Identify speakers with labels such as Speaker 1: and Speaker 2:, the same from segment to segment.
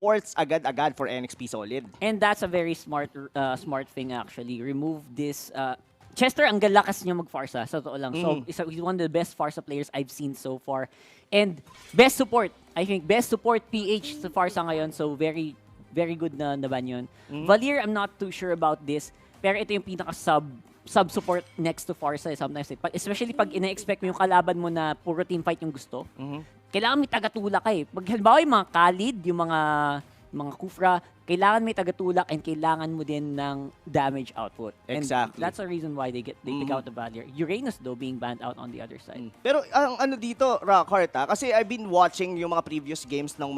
Speaker 1: eSports agad-agad for NXP Solid.
Speaker 2: And that's a very smart thing actually. Remove this Chester, ang galakas niya mag-Farsa, sa totoo lang. So, he's one of the best Farsa players I've seen so far. And best support. I think best support PH sa Farsa ngayon. So, very, very good na ban yun. Valier, I'm not too sure about this. Pero ito yung pinaka-sub-support next to Farsa sometimes. Especially pag ina-expect mo yung kalaban mo na puro teamfight yung gusto. Kailangan may tagatulak ka eh. Pag halimbawa yung mga Khalid, yung mga Kufra, kailangan may tagatulak and kailangan mo din ng damage output.
Speaker 1: Exactly.
Speaker 2: And that's the reason why they pick out the Valier. Uranus though being banned out on the other side.
Speaker 1: Pero ang ano dito, Rockhart, kasi I've been watching yung mga previous games ng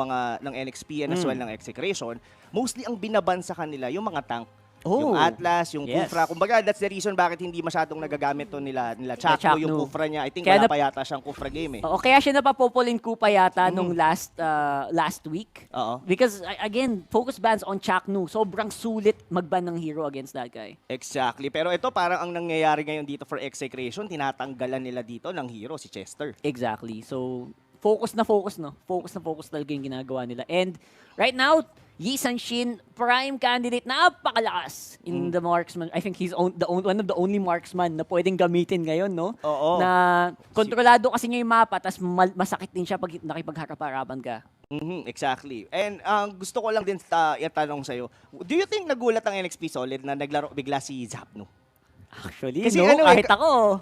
Speaker 1: NXP and as well ng Execration. Mostly ang binaban sa kanila yung mga tank. Yung Atlas, yung Kufra. Kumbaga, that's the reason bakit hindi masyadong nagagamit to nila Chakno, yung Kufra niya. I think
Speaker 2: kaya
Speaker 1: wala pa yata siyang Kufra game eh.
Speaker 2: Oo, kaya siya napapopulin Kupa yata nung last week. Because, again, focus bans on Chakno. Sobrang sulit magban ng hero against that guy.
Speaker 1: Exactly. Pero ito, parang ang nangyayari ngayon dito for Execration, tinatanggalan nila dito ng hero, si Chester.
Speaker 2: Exactly. So, focus na focus, no? Focus na focus talaga yung ginagawa nila. And, right now, Yi Sanshin, prime candidate, napakalakas in the marksman. I think he's one of the only marksman na pwedeng gamitin ngayon, no?
Speaker 1: Oo.
Speaker 2: Na kontrolado kasi niya yung mapa, tas masakit din siya pag nakipagharap-harapan ka.
Speaker 1: Exactly. And gusto ko lang din itanong sa'yo, do you think nagulat ang NXP Solid na naglaro bigla si Zapno?
Speaker 2: Actually,
Speaker 1: kasi
Speaker 2: no, kahit ako.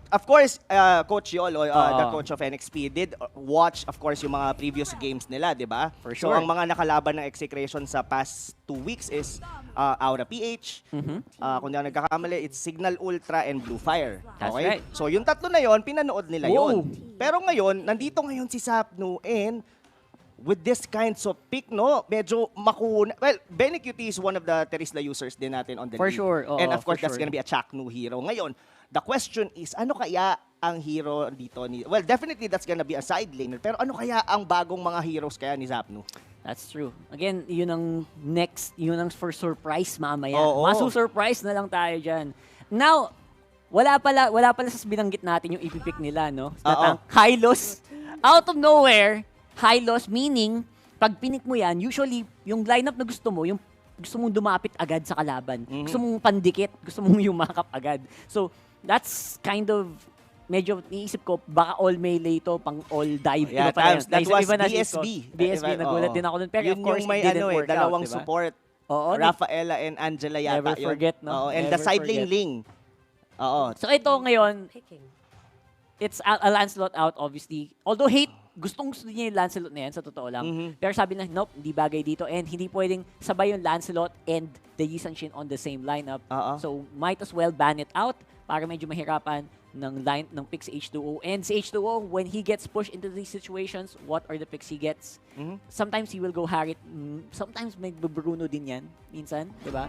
Speaker 1: Of course, Coach Yolo, the coach of NXP, did watch, of course, yung mga previous games nila, di ba?
Speaker 2: For sure.
Speaker 1: So, ang mga nakalaban ng Execration sa past 2 weeks is Aura PH, kung di ako nagkakamali, it's Signal Ultra and Blue Fire.
Speaker 2: That's
Speaker 1: okay?
Speaker 2: right.
Speaker 1: So, yung tatlo na yon pinanood nila yon. Pero ngayon, nandito ngayon si Zapno and with this kinds of pick, no, medyo makuna. Well, Benny QT is one of the Terisla users din natin on the
Speaker 2: For
Speaker 1: league.
Speaker 2: sure.
Speaker 1: And of course, that's gonna be a Chakno hero. Ngayon, the question is, ano kaya ang hero dito? Well, definitely that's gonna be a side laner. Pero ano kaya ang bagong mga heroes kaya ni Zapno?
Speaker 2: That's true. Again, yun ang for surprise mamaya. Masu-surprise na lang tayo dyan. Now, wala pala sa binanggit natin yung ipipick nila, no? Hylos. Out of nowhere, Hylos, meaning, pag pinik mo yan, usually, yung lineup na gusto mo, yung gusto mong dumapit agad sa kalaban. Gusto mong pandikit, gusto mong yumakap agad. So, that's kind of, medyo iisip ko, baka all melee to, pang all dive.
Speaker 1: Yeah,
Speaker 2: iba
Speaker 1: that was DSB.
Speaker 2: DSB, nagulat din ako dun. Pero
Speaker 1: yun
Speaker 2: of course,
Speaker 1: yung may
Speaker 2: it didn't work
Speaker 1: dalawang
Speaker 2: out,
Speaker 1: support. Rafaela and Angela yata
Speaker 2: Never forget, no?
Speaker 1: And the side lane Ling.
Speaker 2: So, ito ngayon, it's a Lancelot out, obviously. Although gustong-gusto niya yung Lancelot na yan, sa totoo lang. Pero sabi na, nope, hindi bagay dito. And hindi pwedeng sabay yung Lancelot and the Yi Sanshin on the same lineup. So, might as well ban it out para medyo mahirapan ng pick si H2O. And si H2O, when he gets pushed into these situations, what are the picks he gets? Sometimes he will go Harriet. Sometimes may Bruno din yan. Minsan, di ba?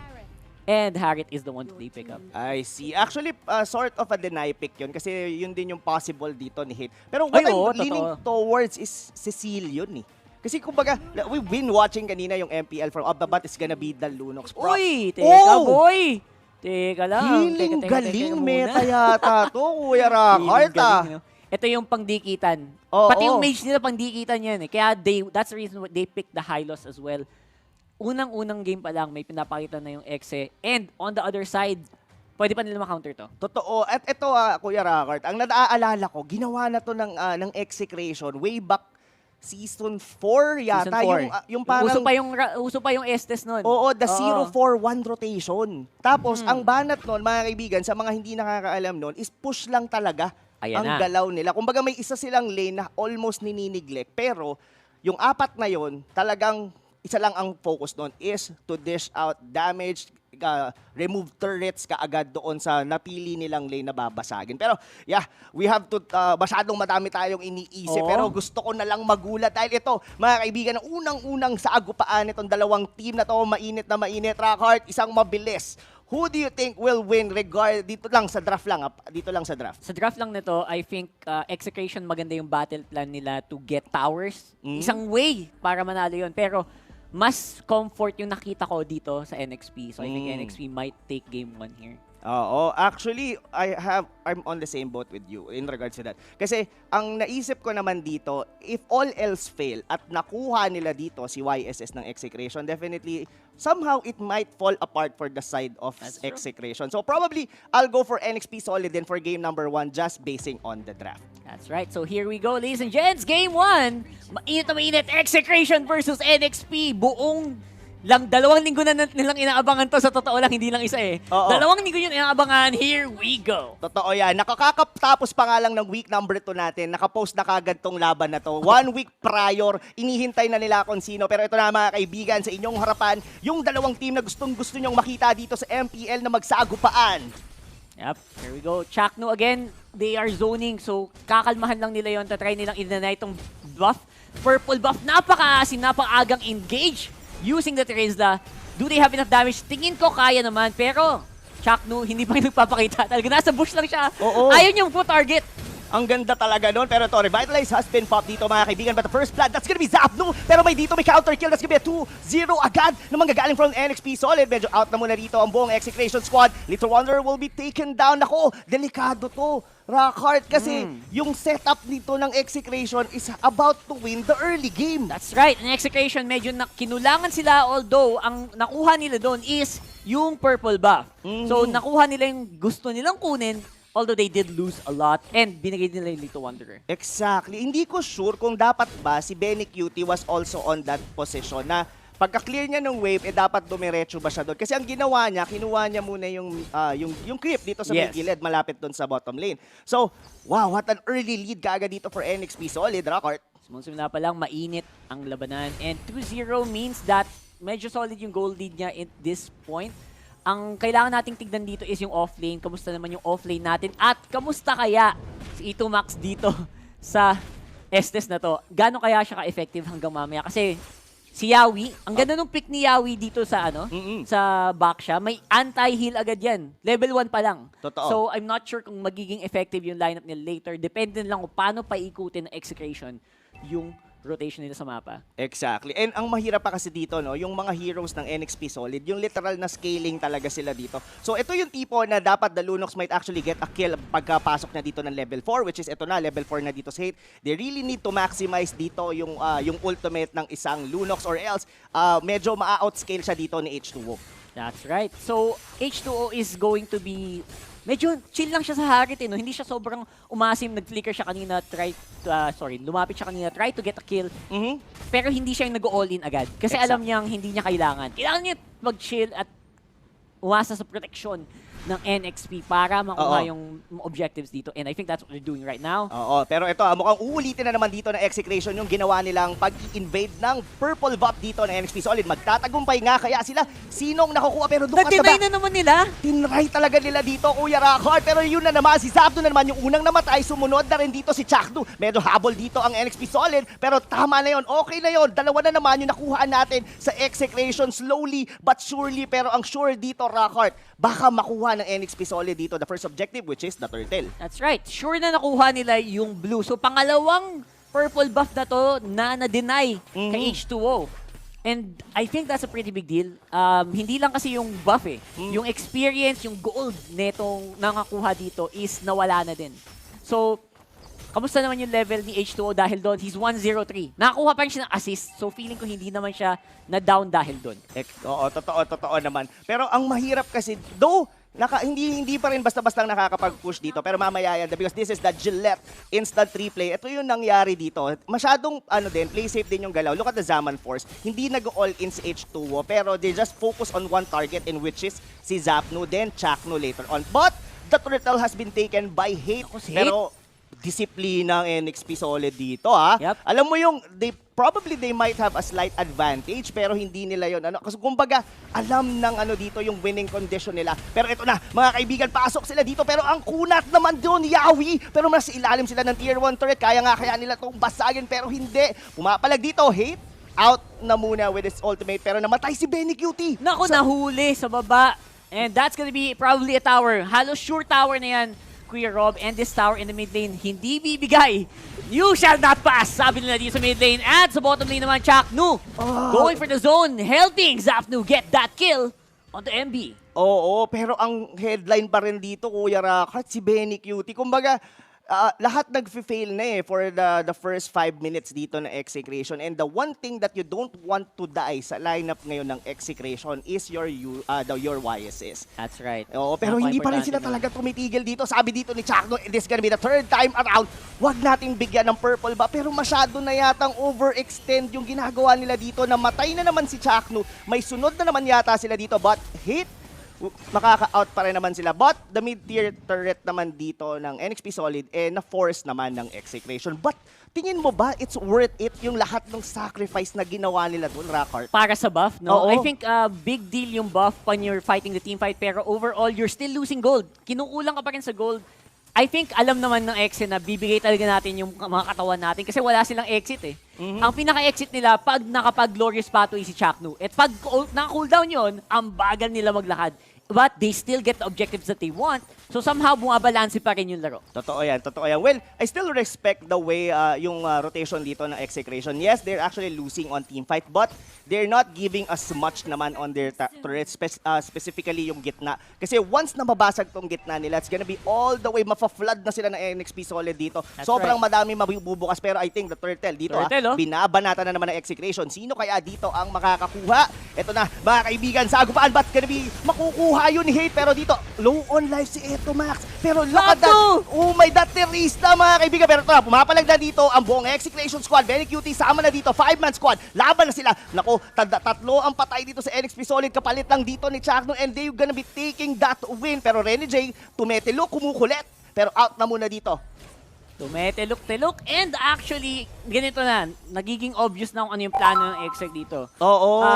Speaker 2: And Harriet is the one they pick up.
Speaker 1: I see. Actually, sort of a deny pick yun kasi yun din yung possible dito ni Hit. Pero what I'm leaning towards is Cecil yun eh. Kasi kumbaga, we've been watching kanina yung MPL from up the bat is gonna be the Lunox.
Speaker 2: Uy! Teka, boy! Teka lang.
Speaker 1: Healing galing meta yata to, Kuya Rockhart.
Speaker 2: Ito yung pangdikitan. Pati yung mage nila pangdikitan yan eh. Kaya that's the reason why they picked the Hylos as well. Unang-unang game pa lang, may pinapakita na yung Exe. And on the other side, pwede pa nila ma-counter to.
Speaker 1: Totoo. At ito, Kuya Rockhart, ang naaalala ko, ginawa na to ng Execration way back Season 4 yata.
Speaker 2: Season 4.
Speaker 1: Yung parang,
Speaker 2: uso pa yung Estes nun.
Speaker 1: Oo, the 0-4-1 rotation. Tapos, ang banat nun, mga kaibigan, sa mga hindi nakakaalam nun, is push lang talaga ang galaw nila. Kumbaga, may isa silang lane na almost nininiglect. Pero, yung apat na yon talagang isa lang ang focus doon is to dish out damage, remove turrets kaagad doon sa napili nilang lane na babasagin. Pero yeah, we have to, masyadong madami tayong iniisip. Pero gusto ko na lang magulat dahil ito, mga kaibigan, unang-unang sa agupaan itong dalawang team na to, mainit na mainit. Rockhart, isang mabilis. Who do you think will win dito lang sa draft lang? Dito lang sa draft.
Speaker 2: Sa draft lang nito, I think Execration maganda yung battle plan nila to get towers. Isang way para manalo yun. Pero mas comfort yung nakita ko dito sa NXP. So I think NXP might take game 1 here.
Speaker 1: Oo, actually, I'm on the same boat with you in regards to that. Kasi ang naisip ko naman dito, if all else fail at nakuha nila dito si YSS ng Execration, definitely somehow it might fall apart for the side of Execration. So probably I'll go for NXP Solid din for game number 1 just basing on the draft.
Speaker 2: That's right. So here we go, ladies and gents. Game 1. Mainit na mainit. Execration versus NXP. Buong 2 linggo na nilang inaabangan to. Sa totoo lang, hindi lang isa eh. 2 linggo yun inaabangan. Here we go.
Speaker 1: Totoo yan. Nakakatapos pa nga lang ng week number 2 natin. Nakapost na kagad tong laban na to. 1 week prior, inihintay na nila kung sino. Pero ito na mga kaibigan, sa inyong harapan, yung 2 team na gustong-gusto nyong makita dito sa MPL na magsagupaan.
Speaker 2: Yep, here we go. Chakno again, they are zoning. So, kakalmahan lang nila yon. Tatry nilang i-deny itong buff. Purple buff, napaka-asin, napaka-agang engage. Using the Terizla, do they have enough damage? Tingin ko kaya naman, pero Chakno, hindi pa rin nagpapakita. Talaga nasa bush lang siya. Ayaw niyang po target.
Speaker 1: Ang ganda talaga nun. Pero ito, Revitalize has been popped dito mga kaibigan. But the first blood, that's gonna be Zapnu. Pero may dito, may counter kill. That's gonna be a 2-0 agad na manggagaling from NXP Solid. Medyo out na muna dito ang buong Execration squad. Little Wonder will be taken down. Ako, delikado to. Rockhart kasi yung setup nito ng Execration is about to win the early game.
Speaker 2: That's right. In Execration, medyo kinulangan sila, although ang nakuha nila doon is yung purple buff. So nakuha nila yung gusto nilang kunin, although they did lose a lot and binigay nila yung Little Wanderer.
Speaker 1: Exactly. Hindi ko sure kung dapat ba si Benny Cutie was also on that position na pagka-clear niya ng wave, dapat dumiretso ba siya doon? Kasi ang ginawa niya, kinuha niya muna yung creep dito sa may gilid, malapit doon sa bottom lane. So, wow, what an early lead kaagad dito for NXP Solid, Rockart.
Speaker 2: Simula pa lang, mainit ang labanan. And 2-0 means that medyo solid yung goal lead niya at this point. Ang kailangan nating tignan dito is yung offlane. Kamusta naman yung offlane natin? At kamusta kaya si Ito Max dito sa Estes na to? Gano'n kaya siya ka-effective hanggang mamaya? Kasi si Yawi, ang ganda nung pick ni Yawi dito sa sa back siya, may anti-heal agad yan. Level 1 pa lang.
Speaker 1: Totoo.
Speaker 2: So I'm not sure kung magiging effective yung lineup nila later. Depende lang kung paano paikutin ng Execration yung rotation nila sa mapa.
Speaker 1: Exactly. And ang mahirap pa kasi dito, no, yung mga heroes ng NXP Solid, yung literal na scaling talaga sila dito. So ito yung tipo na dapat the Lunox might actually get a kill pagkapasok na dito ng level 4, which is ito na, level 4 na dito sa hate. They really need to maximize dito yung ultimate ng isang Lunox or else medyo ma-outscale siya dito ni H2O.
Speaker 2: That's right. So H2O is going to be medyo chill lang siya sa Harit eh, no? Hindi siya sobrang umasim, nag-flicker siya kanina, lumapit siya kanina, try to get a kill. Pero hindi siya yung nag-all-in agad. Kasi alam niyang hindi niya kailangan. Kailangan niya mag-chill at umasa sa protection ng NXP para makuha yung objectives dito. And I think that's what they're doing right now.
Speaker 1: Oo, pero ito, mukhang uulitin na naman dito ng Execration yung ginawa nilang pag-invade ng purple buff dito ng NXP Solid. Magtatagumpay nga kaya sila. Sinong nakukuha pero doon ka
Speaker 2: nag-deny na naman nila.
Speaker 1: Tinry talaga nila dito, Kuya Rockhart. Pero yun na naman, si Zapdo na naman yung unang namatay. Sumunod na rin dito si Chakdu. Medyo habol dito ang NXP Solid. Pero tama na yun, okay na yun. Dalawa na naman yung nakuha natin sa Execration. Slowly but surely. Pero ang sure dito, Rockhart, baka makuha ng NXP Solid dito the first objective, which is the turtle.
Speaker 2: That's right. Sure na nakuha nila yung blue. So pangalawang purple buff na to na na-deny kay H2O. And I think that's a pretty big deal. Hindi lang kasi yung buff eh. Yung experience, yung gold netong nakakuha dito is nawala na din. So, kamusta naman yung level ni H2O dahil doon? He's 103. Nakakuha pa rin siya ng assist. So feeling ko hindi naman siya na-down dahil doon.
Speaker 1: Oo, totoo naman. Pero ang mahirap kasi, though, hindi pa rin basta-basta nakakapag-push dito. Pero mamaya yan, because this is the Gillette instant replay. Ito yung nangyari dito. Masyadong, play safe din yung galaw. Look at the Zaman Force. Hindi nag-all-in si H2O, pero they just focus on one target in which is si Zapnu, then Chakno later on. But the turtle has been taken by Hate. Pero disiplina ng NXP Solid dito, ha?
Speaker 2: Yep.
Speaker 1: Alam mo yung, they might have a slight advantage, pero hindi nila yon. Kasi kumbaga, alam ng dito yung winning condition nila. Pero ito na, mga kaibigan, pasok sila dito. Pero ang kunat naman doon, Yawi. Pero mas ilalim sila ng tier 1 turret. Kaya nila itong basagin, pero hindi. Pumapalag dito, Hate. Out na muna with his ultimate. Pero namatay si Benny Cutie.
Speaker 2: Naku, nahuli sa baba. And that's gonna be probably a tower. Halos sure tower na yan Kuya Rob, and this tower in the mid lane, hindi bibigay. You shall not pass, sabi nila dito sa mid lane. At sa bottom lane naman, Chaknu, going for the zone, helping Zapnu get that kill on the MB.
Speaker 1: Oo, pero ang headline pa rin dito, Kuya Rakat, si Benny Cutie. Kumbaga, lahat nag-fail na for the first 5 minutes dito na Execration. And the one thing that you don't want to die sa lineup ngayon ng Execration is your YSS.
Speaker 2: That's right.
Speaker 1: Oo, pero hindi pa rin sila talaga tumitigil dito. Sabi dito ni Chakno, this is gonna be the third time around. Wag nating bigyan ng purple ba? Pero masyado na yatang overextend yung ginagawa nila dito. Namatay na naman si Chakno. May sunod na naman yata sila dito. But hit, makaka-out pa rin naman sila. But the mid-tier turret naman dito ng NXP Solid, na-force naman ng Execration. But tingin mo ba it's worth it yung lahat ng sacrifice na ginawa nila doon, Rackart?
Speaker 2: Para sa buff, no?
Speaker 1: Oo.
Speaker 2: I think big deal yung buff when you're fighting the team fight, pero overall, you're still losing gold. Kinukulang ka pa rin sa gold. I think alam naman ng Exe na bibigay talaga natin yung mga katawan natin kasi wala silang exit eh. Ang pinaka-exit nila pag nakapag-glorious pathway si Chaknu. At pag naka-cooldown yun, ang bagal nila maglakad. But they still get the objectives that they want. So somehow, bumabalanse pa rin yung laro.
Speaker 1: Totoo yan, totoo yan. Well, I still respect the way yung rotation dito ng Execration. Yes, they're actually losing on teamfight, but they're not giving as much naman on their turrets, specifically yung gitna. Kasi once na mabasag tong gitna nila, it's gonna be all the way, mafa-flood na sila ng NXP Solid dito. Sobrang madami mabubukas, pero I think the turtle dito, binabanata na naman ng Execration. Sino kaya dito ang makakakuha? Ito na, mga kaibigan, sa agupaan, but gonna be makukuha yun ni Hate, pero dito, low on life si Eto Max. Pero look at that, oh my, that terrorista, mga kaibigan. Pero ito na, pumapalag na dito ang buong Execration squad. Very cutie, sama na dito, 5-man squad. Laban na sila. Nako, tatlo ang patay dito sa NXP Solid. Kapalit lang dito ni Chakno, and they're gonna be taking that win. Pero Renny J, tumetelo, kumukulit. Pero out na muna dito.
Speaker 2: Tumetelok-telok, and actually, ganito na, nagiging obvious na kung ano yung plano ng Exec dito.
Speaker 1: Oo.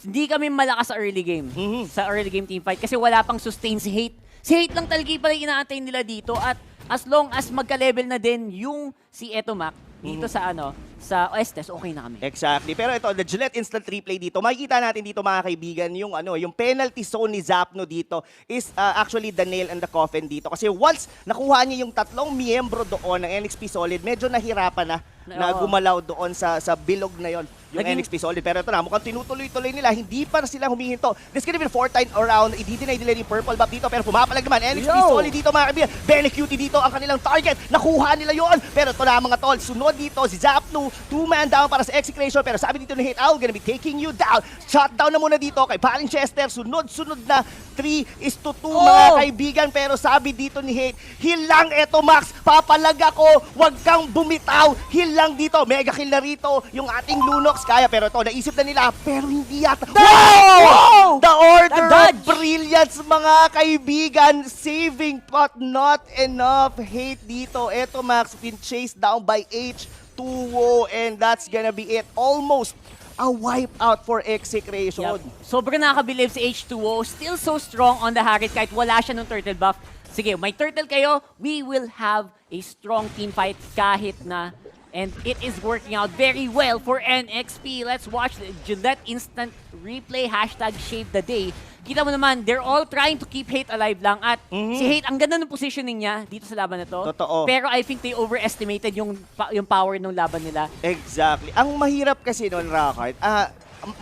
Speaker 2: Hindi kami malakas sa early game, sa early game teamfight, kasi wala pang sustain si Hate. Si Hate lang talaga pala inaantay nila dito, at as long as magka-level na din yung si Etomac dito sa sa Estes, okay na kami.
Speaker 1: Exactly. Pero ito, the Gillette instant replay dito, makikita natin dito mga kaibigan, yung penalty zone ni Zapno dito is actually the nail and the coffin dito. Kasi once nakuha niya yung tatlong miyembro doon ng NXP Solid, medyo nahirapan na gumalaw doon sa bilog na yon yung NXP Solid. Pero ito na, mukhang tinutuloy-tuloy nila, hindi pa na sila humihinto. This could have been 4th time around, i-deny nila yung purple buff dito, pero pumapalag naman, NXP Solid dito mga kaibigan. Benny Cutie dito ang kanilang target, nakuha nila yon. Pero ito na mga tol, sunod dito si Zapnu, 2-man down para sa Execration, pero sabi dito ni Hate, I'm gonna be taking you down. Shutdown na muna dito kay Paring Chester, sunod-sunod na 3-2 mga kaibigan, pero sabi dito ni Hate, heal lang eto Max, papalag ako, wag kang bumitaw, heal lang dito, mega kill na rito yung ating Lunox, kaya pero ito, naisip na nila, pero hindi yata. Wow! The order of brilliance mga kaibigan, saving but not enough. Hate dito, eto Max, been chased down by H2O, and that's gonna be it. Almost a wipeout for Execration.
Speaker 2: Sobrang nakakabilib si H2O. Still so strong on the Harit kahit wala siya ng turtle buff. Sige, may turtle kayo, we will have a strong team fight kahit na. And it is working out very well for NXP. Let's watch the Gillette instant replay, #shave the day. Kita mo naman, they're all trying to keep Hate alive lang. At si Hate, ang ganda ng positioning niya dito sa laban na to.
Speaker 1: Totoo.
Speaker 2: Pero I think they overestimated yung power ng laban nila.
Speaker 1: Exactly. Ang mahirap kasi nun, Rockart,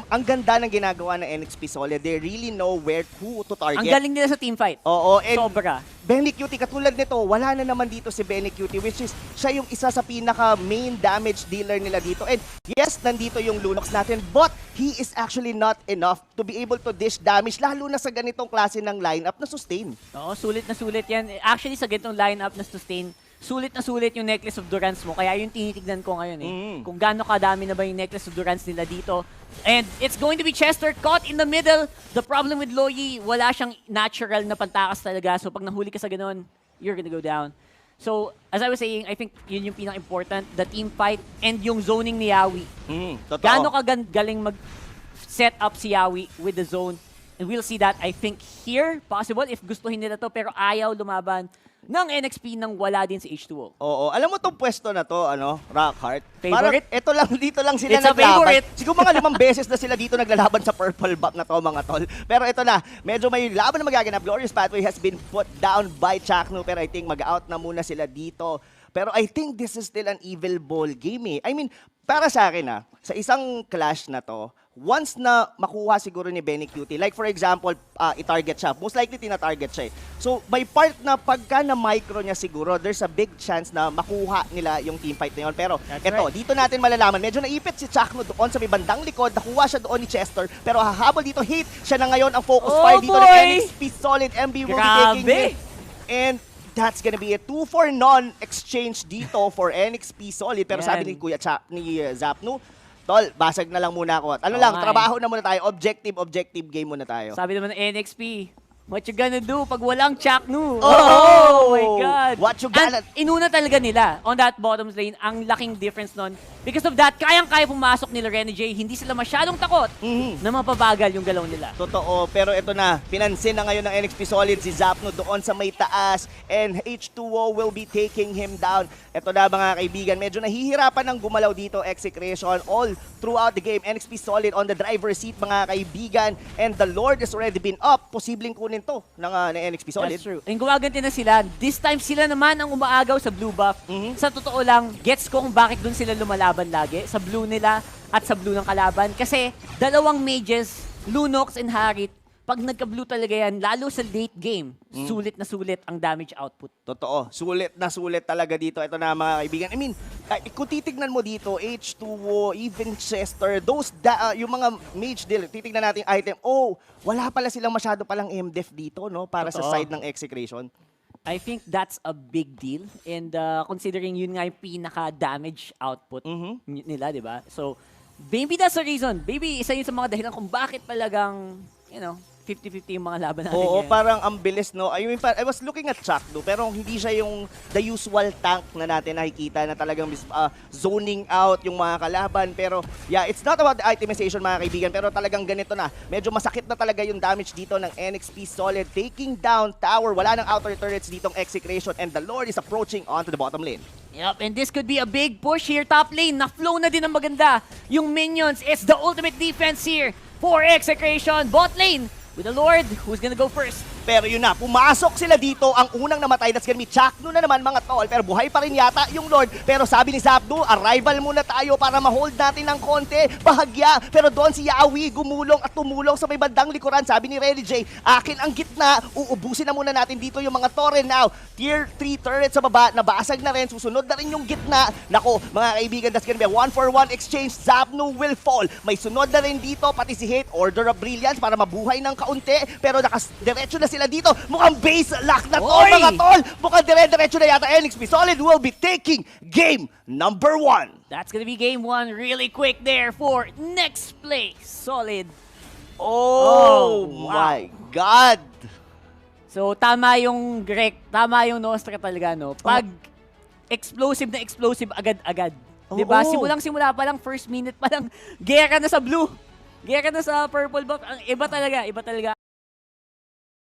Speaker 1: ang ganda ng ginagawa ng NXP Solid. They really know who to target.
Speaker 2: Ang galing nila sa teamfight.
Speaker 1: Oo. And
Speaker 2: sobra.
Speaker 1: Benny Cutie, katulad nito, wala na naman dito si Benny Cutie, which is siya yung isa sa pinaka-main damage dealer nila dito. And yes, nandito yung Lunox natin, but he is actually not enough to be able to dish damage, lalo na sa ganitong klase ng lineup na sustain.
Speaker 2: Oo, sulit na sulit yan. Actually, sa ganitong lineup na sustain, sulit na sulit yung Necklace of Durance mo. Kaya yung tinitignan ko ngayon kung gaano kadami na ba yung Necklace of Durance nila dito. And it's going to be Chester caught in the middle. The problem with Loyi, wala siyang natural na pantakas talaga. So pag nahuli ka sa ganun, you're gonna go down. So, as I was saying, I think yun yung pinaka-important, the team fight and yung zoning ni Yawi. Gaano ka galing mag-set up si Yawi with the zone. And we'll see that, I think, here, possible, if gustuhin nila to, pero ayaw lumaban ng NXP nang wala din si H2O.
Speaker 1: Oo, alam mo tong pwesto na to, Rockhart.
Speaker 2: Favorite?
Speaker 1: Parang ito lang, dito lang sila
Speaker 2: It's a
Speaker 1: naglaban.
Speaker 2: favorite.
Speaker 1: Siguro mga 5 beses na sila dito naglalaban sa purple buff na to, mga tol. Pero ito na, medyo may laban na magaganap. Glorious Pathway has been put down by Chakno, pero I think mag-out na muna sila dito. Pero I think this is still an evil ball game I mean, para sa akin sa isang clash na to, once na makuha siguro ni Benny Cutie, like for example, i-target siya, most likely tina-target siya So, may part na pagka na-micro niya siguro, there's a big chance na makuha nila yung teamfight na yun. Pero dito natin malalaman, medyo naipit si Chakno doon sa may bandang likod, nakuha siya doon ni Chester, pero hahabol dito, hit siya na ngayon ang focus fire dito ng NXP Solid. MB will be taking hit. And that's gonna be a 2-for-none exchange dito for NXP Solid. Pero sabi ni Kuya ni Zapnu, tol, basag na lang muna ako. Trabaho na muna tayo. Objective game muna tayo.
Speaker 2: Sabi naman ng NXP, what you gonna do pag walang Chaknu?
Speaker 1: Oh
Speaker 2: my God.
Speaker 1: What you gonna...
Speaker 2: Inuna talaga nila on that bottom lane. Ang laking difference nun. Because of that, kayang-kaya pumasok nila Rene J. Hindi sila masyadong takot na mapabagal yung galaw nila.
Speaker 1: Totoo. Pero ito na, pinansin na ngayon ng NXP Solid si Zapno doon sa may taas. And H2O will be taking him down. Ito na mga kaibigan, medyo nahihirapan ng gumalaw dito Execration all throughout the game. NXP Solid on the driver's seat mga kaibigan. And the Lord has already been up. Posibleng kunin to ng NXP Solid.
Speaker 2: That's true. And gumaganti na sila. This time sila naman ang umaagaw sa blue buff. Sa totoo lang, gets ko kung bakit dun sila lumalaban lagi. Sa blue nila at sa blue ng kalaban. Kasi dalawang mages, Lunox and Harit, pag nagka-blue talaga yan, lalo sa late game, sulit na sulit ang damage output.
Speaker 1: Totoo. Sulit na sulit talaga dito. Ito na mga kaibigan. I mean, kung titignan mo dito, H2O, even Chester, those, yung mga mage deal, titignan natin yung item, wala pala silang masyado palang MDef dito, no? Para sa side ng Execration.
Speaker 2: I think that's a big deal. And considering yun nga yung pinaka-damage output nila, di ba? So, maybe that's the reason. Maybe isa yun sa mga dahilan kung bakit talagang, 50-50 yung mga laban natin.
Speaker 1: Oo, parang ang bilis, no? I mean, I was looking at Chakno, pero hindi siya yung the usual tank na natin nakikita na talagang zoning out yung mga kalaban. Pero, yeah, it's not about the itemization, mga kaibigan, pero talagang ganito na. Medyo masakit na talaga yung damage dito ng NXP Solid. Taking down tower. Wala nang outer turrets ditong Execration, and the Lord is approaching onto the bottom lane.
Speaker 2: Yep, and this could be a big push here. Top lane, na-flow na din ang maganda. Yung minions, it's the ultimate defense here for Execration. Bot lane, with the Lord, who's gonna go first?
Speaker 1: Pero yun na, pumasok sila dito. Ang unang namatay, that's gonna be Chakno na naman mga tol. Pero buhay pa rin yata yung Lord. Pero sabi ni Zapdu, arrival muna tayo para ma-hold natin ng konti. Bahagya. Pero doon si Yawi gumulong at tumulong sa may bandang likuran. Sabi ni Rene J, akin ang gitna. Uubusin na muna natin dito yung mga torrent now. Tier 3 turret sa baba, nabasag na rin. Susunod na rin yung gitna. Nako, mga kaibigan, that's gonna be a 1-for-1 exchange. Zapnu will fall. May sunod na rin dito, pati si Hate, Order of Brilliance para mabuhay ng kaunti. Pero diretso na sila dito. Mukhang base lock na to, mga tol. Mukhang diretso na yata. NXP Solid will be taking game number 1.
Speaker 2: That's gonna be game 1 really quick there for next place. Solid.
Speaker 1: Oh my God.
Speaker 2: So, tama yung Greg, tama yung Nostra talaga, no? Pag explosive na explosive agad-agad. Diba? Simulang-simula pa lang, first minute pa lang, gera na sa blue. Gera na sa purple buff. Iba talaga.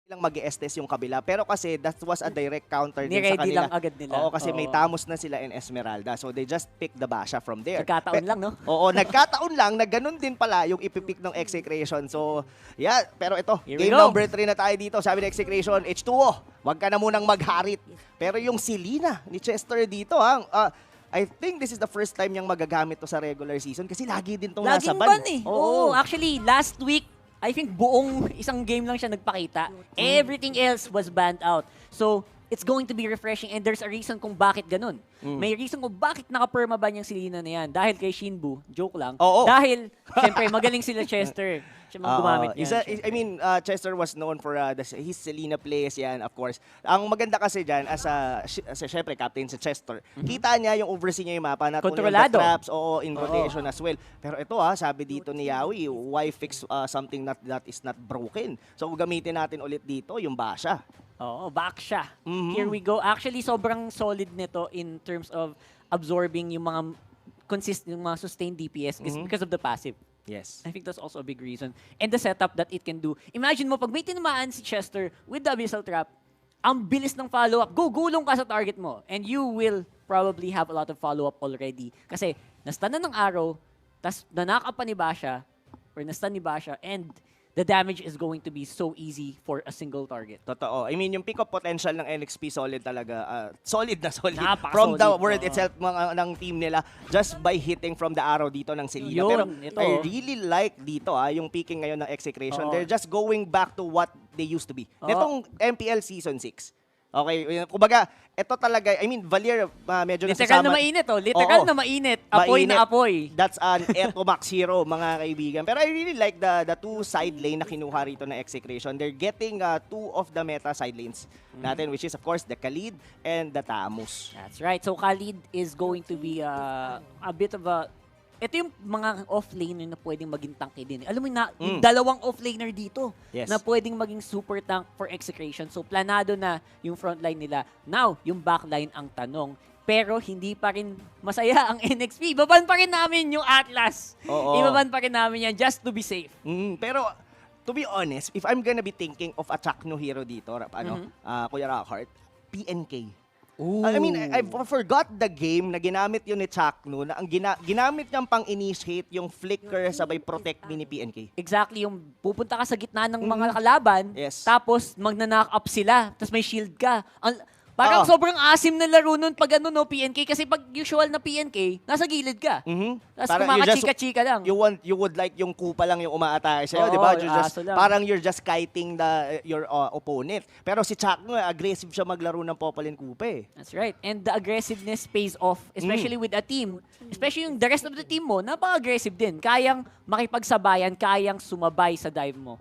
Speaker 1: Lang mag-estes yung kabila. Pero kasi that was a direct counter din sa
Speaker 2: Ni-ready
Speaker 1: kanila.
Speaker 2: lang agad nila.
Speaker 1: Oo, kasi may Tamos na sila in Esmeralda. So they just pick the Basha from there.
Speaker 2: Nagkataon lang, no?
Speaker 1: Oo, nagkataon lang na ganun din pala yung ipipick ng Execration. So, yeah. Pero ito, game number 3 na tayo dito. Sabi ng Execration, H2O, wag ka na munang magharit. Pero yung Selena ni Chester dito, I think this is the first time niyang magagamit to sa regular season kasi lagi din itong nasa ban.
Speaker 2: Laging ban eh. Oo, actually, last week, I think buong isang game lang siya nagpakita. Everything else was banned out. So, it's going to be refreshing and there's a reason kung bakit ganun. May reason kung bakit naka-permaban yung Selena na yan. Dahil kay Shinbu, joke lang. Dahil, syempre, magaling sila Chester. Siya mga gumamit niya.
Speaker 1: I mean, Chester was known for his Selena plays yan, of course. Ang maganda kasi dyan, as syempre, captain si Chester, kita niya yung oversee niya yung mapa, not only on the traps, in rotation as well. Pero ito sabi dito ni Yawi, why fix something that is not broken? So, gamitin natin ulit dito yung Basha.
Speaker 2: Oo, back siya. Here we go. Actually, sobrang solid nito in terms of absorbing yung mga yung mga sustained DPS is because of the passive.
Speaker 1: Yes.
Speaker 2: I think that's also a big reason. And the setup that it can do. Imagine mo, pag may tinamaan si Chester with the Abyssal Trap, ang bilis ng follow-up. Gugulong ka sa target mo. And you will probably have a lot of follow-up already. Kasi, na-stun na ng arrow, tas nanaka pa ni Basha, or na-stun ni Basha, and the damage is going to be so easy for a single target.
Speaker 1: Totoo. I mean, yung pick-up potential ng NXP solid talaga. Solid na solid.
Speaker 2: Napaka-solid.
Speaker 1: From the word itself ng team nila, just by hitting from the arrow dito ng Selena.
Speaker 2: Yun,
Speaker 1: Pero
Speaker 2: ito.
Speaker 1: I really like dito yung picking ngayon ng Execration. They're just going back to what they used to be. Netong MPL Season 6. Okay, kumbaga, ito talaga, I mean, Valier medyo
Speaker 2: Literal
Speaker 1: nasasama.
Speaker 2: na mainit, Literal na mainit. Apoy
Speaker 1: Mainit.
Speaker 2: na apoy.
Speaker 1: That's an Eto Max Hero, mga kaibigan. Pero I really like the two side lane na kinuha rito na Execration. They're getting two of the meta side lanes natin, which is, of course, the Khalid and the Tamus.
Speaker 2: That's right. So Khalid is going to be a bit of a... Ito yung mga off-laner na pwedeng maging tanky din. Alam mo yung dalawang off-laner dito na pwedeng maging super tank for Execration. So planado na yung frontline nila. Now, yung backline ang tanong. Pero hindi pa rin masaya ang NXP. Ibaban pa rin namin yung Atlas. Ibaban pa rin namin yan just to be safe.
Speaker 1: Pero to be honest, if I'm gonna be thinking of a Chakno hero dito, Kuya Rockhart, PNK. I mean, I forgot the game na ginamit yun ni Chakno na ang ginamit niyang pang-initiate yung flicker sabay protect me ni PNK.
Speaker 2: Exactly, yung pupunta ka sa gitna ng mga kalaban, tapos magna-knock up sila, tapos may shield ka. Parang sobrang asim na laro nun pag PNK, kasi pag usual na PNK, nasa gilid ka. Tapos kumakachika-chika lang.
Speaker 1: You would like yung kupa lang yung umaatake sa'yo, di ba? Parang you're just kiting your opponent. Pero si Chakno, aggressive siya maglaro ng Popolin Kupa eh.
Speaker 2: That's right. And the aggressiveness pays off, especially with a team. Especially yung the rest of the team mo, napaka-aggressive din. Kayang makipagsabayan, kayang sumabay sa dive mo.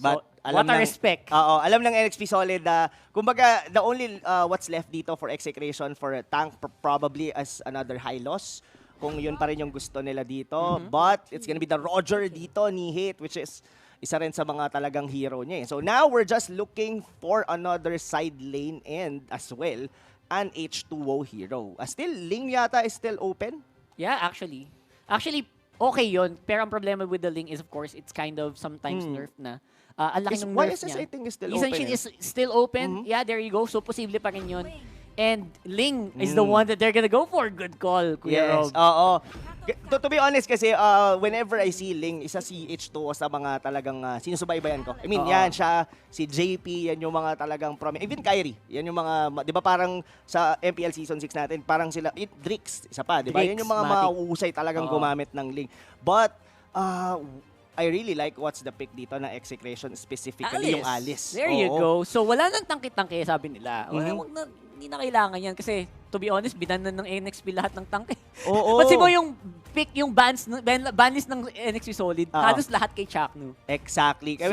Speaker 1: But
Speaker 2: what a respect.
Speaker 1: Alam ng NXP solid. Kumbaga, the only what's left dito for Execration for a tank probably as another high loss. Kung yun pa rin yung gusto nila dito. But it's gonna be the Roger dito ni Hate, which is isa rin sa mga talagang hero niya. So now we're just looking for another side lane and as well an H2O hero. Still, Ling yata is still open?
Speaker 2: Yeah, actually. Actually, okay yun. Pero ang problema with the Ling is, of course, it's kind of sometimes nerfed na. Ang laki ng nerf niya.
Speaker 1: I think is still
Speaker 2: Essentially,
Speaker 1: open.
Speaker 2: is still open. Yeah, there you go. So, posible pa rin yun. And Ling is the one that they're gonna go for. Good call, Kuya Rob.
Speaker 1: To be honest kasi, whenever I see Ling, isa si H2O sa mga talagang sinusubaybayan ko. I mean, yan siya, si JP, yan yung mga talagang even Kyrie, yan yung mga, di ba parang sa MPL Season 6 natin, parang sila, Drix, isa pa, di ba? Yan yung mga mauusay talagang gumamit ng Ling. But, I really like what's the pick dito na Execration, specifically yung Alice.
Speaker 2: There you go. So, wala nang tangke-tangke, sabi nila. Hindi na kailangan yan kasi, to be honest, binan na ng NXP lahat ng tangke. Pansin mo yung pick, yung banlist ng NXP Solid, halos lahat kay Chakno.
Speaker 1: Exactly. I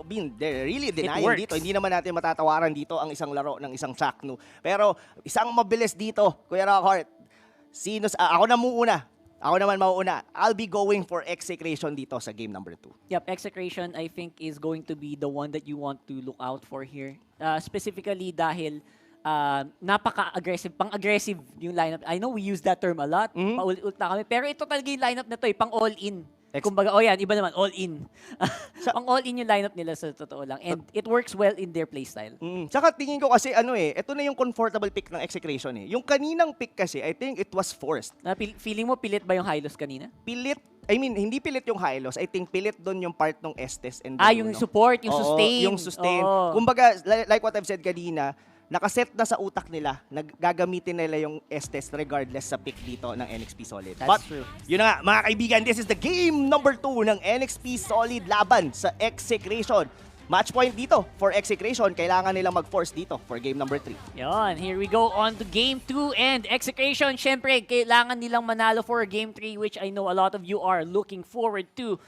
Speaker 1: mean, they're really denying dito. Hindi naman natin matatawaran dito ang isang laro ng isang Chakno. Pero, isang mabilis dito, Kuya Rockhart. Ako na muna. Ako naman mauuna. I'll be going for Execration dito sa game number 2.
Speaker 2: Yep, Execration I think is going to be the one that you want to look out for here. Specifically dahil napaka-aggressive, pang-aggressive yung lineup. I know we use that term a lot, paulit-ulit na kami, pero ito talaga yung lineup na to, pang all-in. Kumbaga, yan, iba naman, all-in. Pang all-in yung lineup nila sa totoo lang. And it works well in their playstyle.
Speaker 1: Tsaka tingin ko kasi, ito na yung comfortable pick ng Execration eh. Yung kaninang pick kasi, I think it was forced.
Speaker 2: Feeling mo pilit ba yung Hylos kanina?
Speaker 1: Pilit. I mean, hindi pilit yung Hylos. I think pilit doon yung part ng Estes and
Speaker 2: yung support, yung sustain.
Speaker 1: Yung sustain. Kumbaga, like what I've said kanina, nakaset na sa utak nila, gagamitin nila yung Estes regardless sa pick dito ng NXP Solid.
Speaker 2: That's true.
Speaker 1: Yun na nga, mga kaibigan, this is the game number 2 ng NXP Solid laban sa Execration. Match point dito for Execration. Kailangan nilang mag-force dito for game number 3.
Speaker 2: Yon, here we go on to game 2 and Execration. Syempre, kailangan nilang manalo for game 3 which I know a lot of you are looking forward to.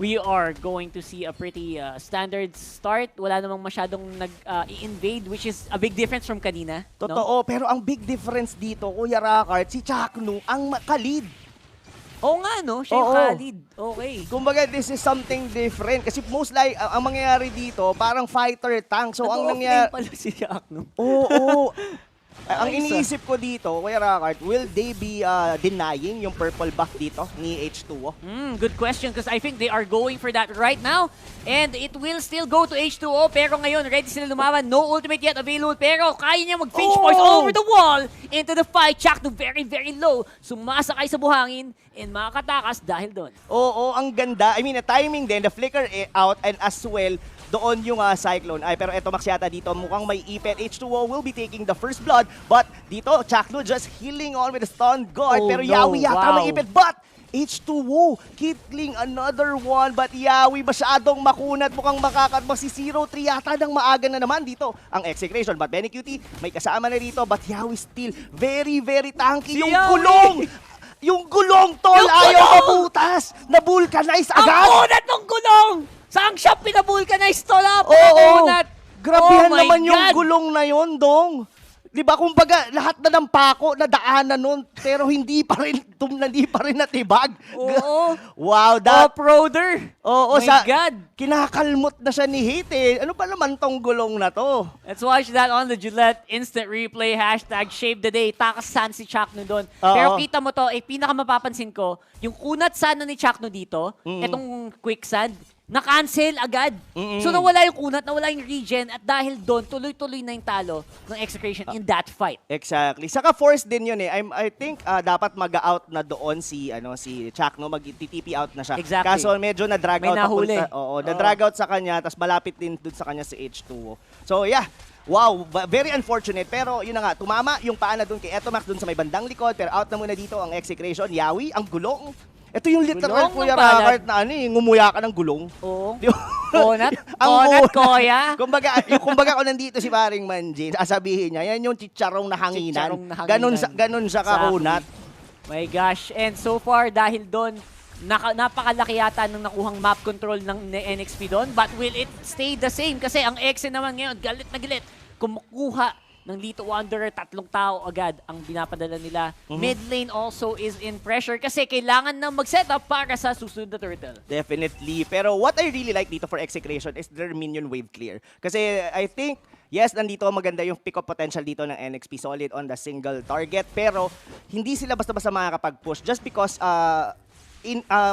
Speaker 2: We are going to see a pretty standard start. Wala namang masyadong nag-invade which is a big difference from kanina.
Speaker 1: Totoo, pero ang big difference dito, Kuya Rockhart, si Chakno ang ka-lead.
Speaker 2: Oo nga, no? Siya yung Khalid. Okay.
Speaker 1: Kumbaga, this is something different. Kasi most like, ang mangyayari dito, parang fighter tank. So, ang nangyayari...
Speaker 2: pala si Chakno.
Speaker 1: Oo. Ang iniisip ko dito, Kuya Rakart, will they be denying yung purple buff dito ni H2O?
Speaker 2: Good question because I think they are going for that right now. And it will still go to H2O. Pero ngayon, ready sila lumaban. No ultimate yet available. Pero kaya niya mag-finch force over the wall into the fight. Chakno very, very low. Sumasakay sa buhangin and makakatakas dahil doon.
Speaker 1: Oo, ang ganda. I mean, the timing din, the flicker out, and as well, doon yung Cyclone. Ay, pero eto Maxiata dito, mukhang may ipet. H2O will be taking the first blood. But dito, Chakno just healing on with the stun guard. Pero Yawi yata may ipet. But H2O killing another one. But Yawi masyadong makunat. Mukhang si 0-3 yata ng maaga na naman dito ang Execration. But Benny Cutie may kasama na dito. But Yawi still very, very tanky. Yung gulong! Yung gulong, tol! Ayaw mabutas! Na-vulcanize agad!
Speaker 2: Ang kunat ng gulong! Saan siya pinabulkanize to lang?
Speaker 1: Oo! Grabehan naman yung gulong na yun, Dong. Di ba, kumbaga, lahat na ng pako, nadaanan nun, pero hindi pa rin natibag.
Speaker 2: Oo.
Speaker 1: Wow, that...
Speaker 2: Off-roader!
Speaker 1: Oo,
Speaker 2: My God!
Speaker 1: Kinakalmot na siya ni Hate eh. Ano pa naman tong gulong na to?
Speaker 2: Let's watch that on the Gillette Instant Replay. #Shave the Day. Takasan si Chakno doon. Pero kita mo to, pinaka mapapansin ko, yung kunat sana ni Chakno dito, etong quicksand, na-cancel agad. So nawala yung kunat, nawala yung regen, at dahil doon, tuloy-tuloy na yung talo ng Execration in that fight.
Speaker 1: Exactly. Saka force din yun eh. I think dapat mag-out na doon si Chakno, mag-TP out na siya.
Speaker 2: Exactly.
Speaker 1: Kaso medyo na-drag out.
Speaker 2: Nahuli.
Speaker 1: Na-drag out sa kanya, tapos malapit din doon sa kanya si H2O. So yeah, wow, very unfortunate. Pero yun na nga, tumama yung paa na doon kay Etomax doon sa may bandang likod. Pero out na muna dito ang Execration. Yawi, ang gulong. Ito yung literal Kuya Rakart na ngumuya ka ng gulong.
Speaker 2: Oo. Konat, koya.
Speaker 1: kumbaga kung nandito si paring Manjin, sasabihin niya, yan yung chicharong na hanginan. Ganun sa kakunat.
Speaker 2: My gosh. And so far, dahil doon, napakalaki yata ng nakuhang map control ng NXP doon. But will it stay the same? Kasi ang Exe naman ngayon, galit na galit. Kumukuha ng Lito Wanderer, 3 tao agad ang binapadala nila. Mid lane also is in pressure kasi kailangan na mag-setup para sa susunod na turtle.
Speaker 1: Definitely. Pero what I really like dito for Execration is their minion wave clear. Kasi I think, yes, nandito maganda yung pick-up potential dito ng NXP, solid on the single target. Pero hindi sila basta-basta makakapag-push just because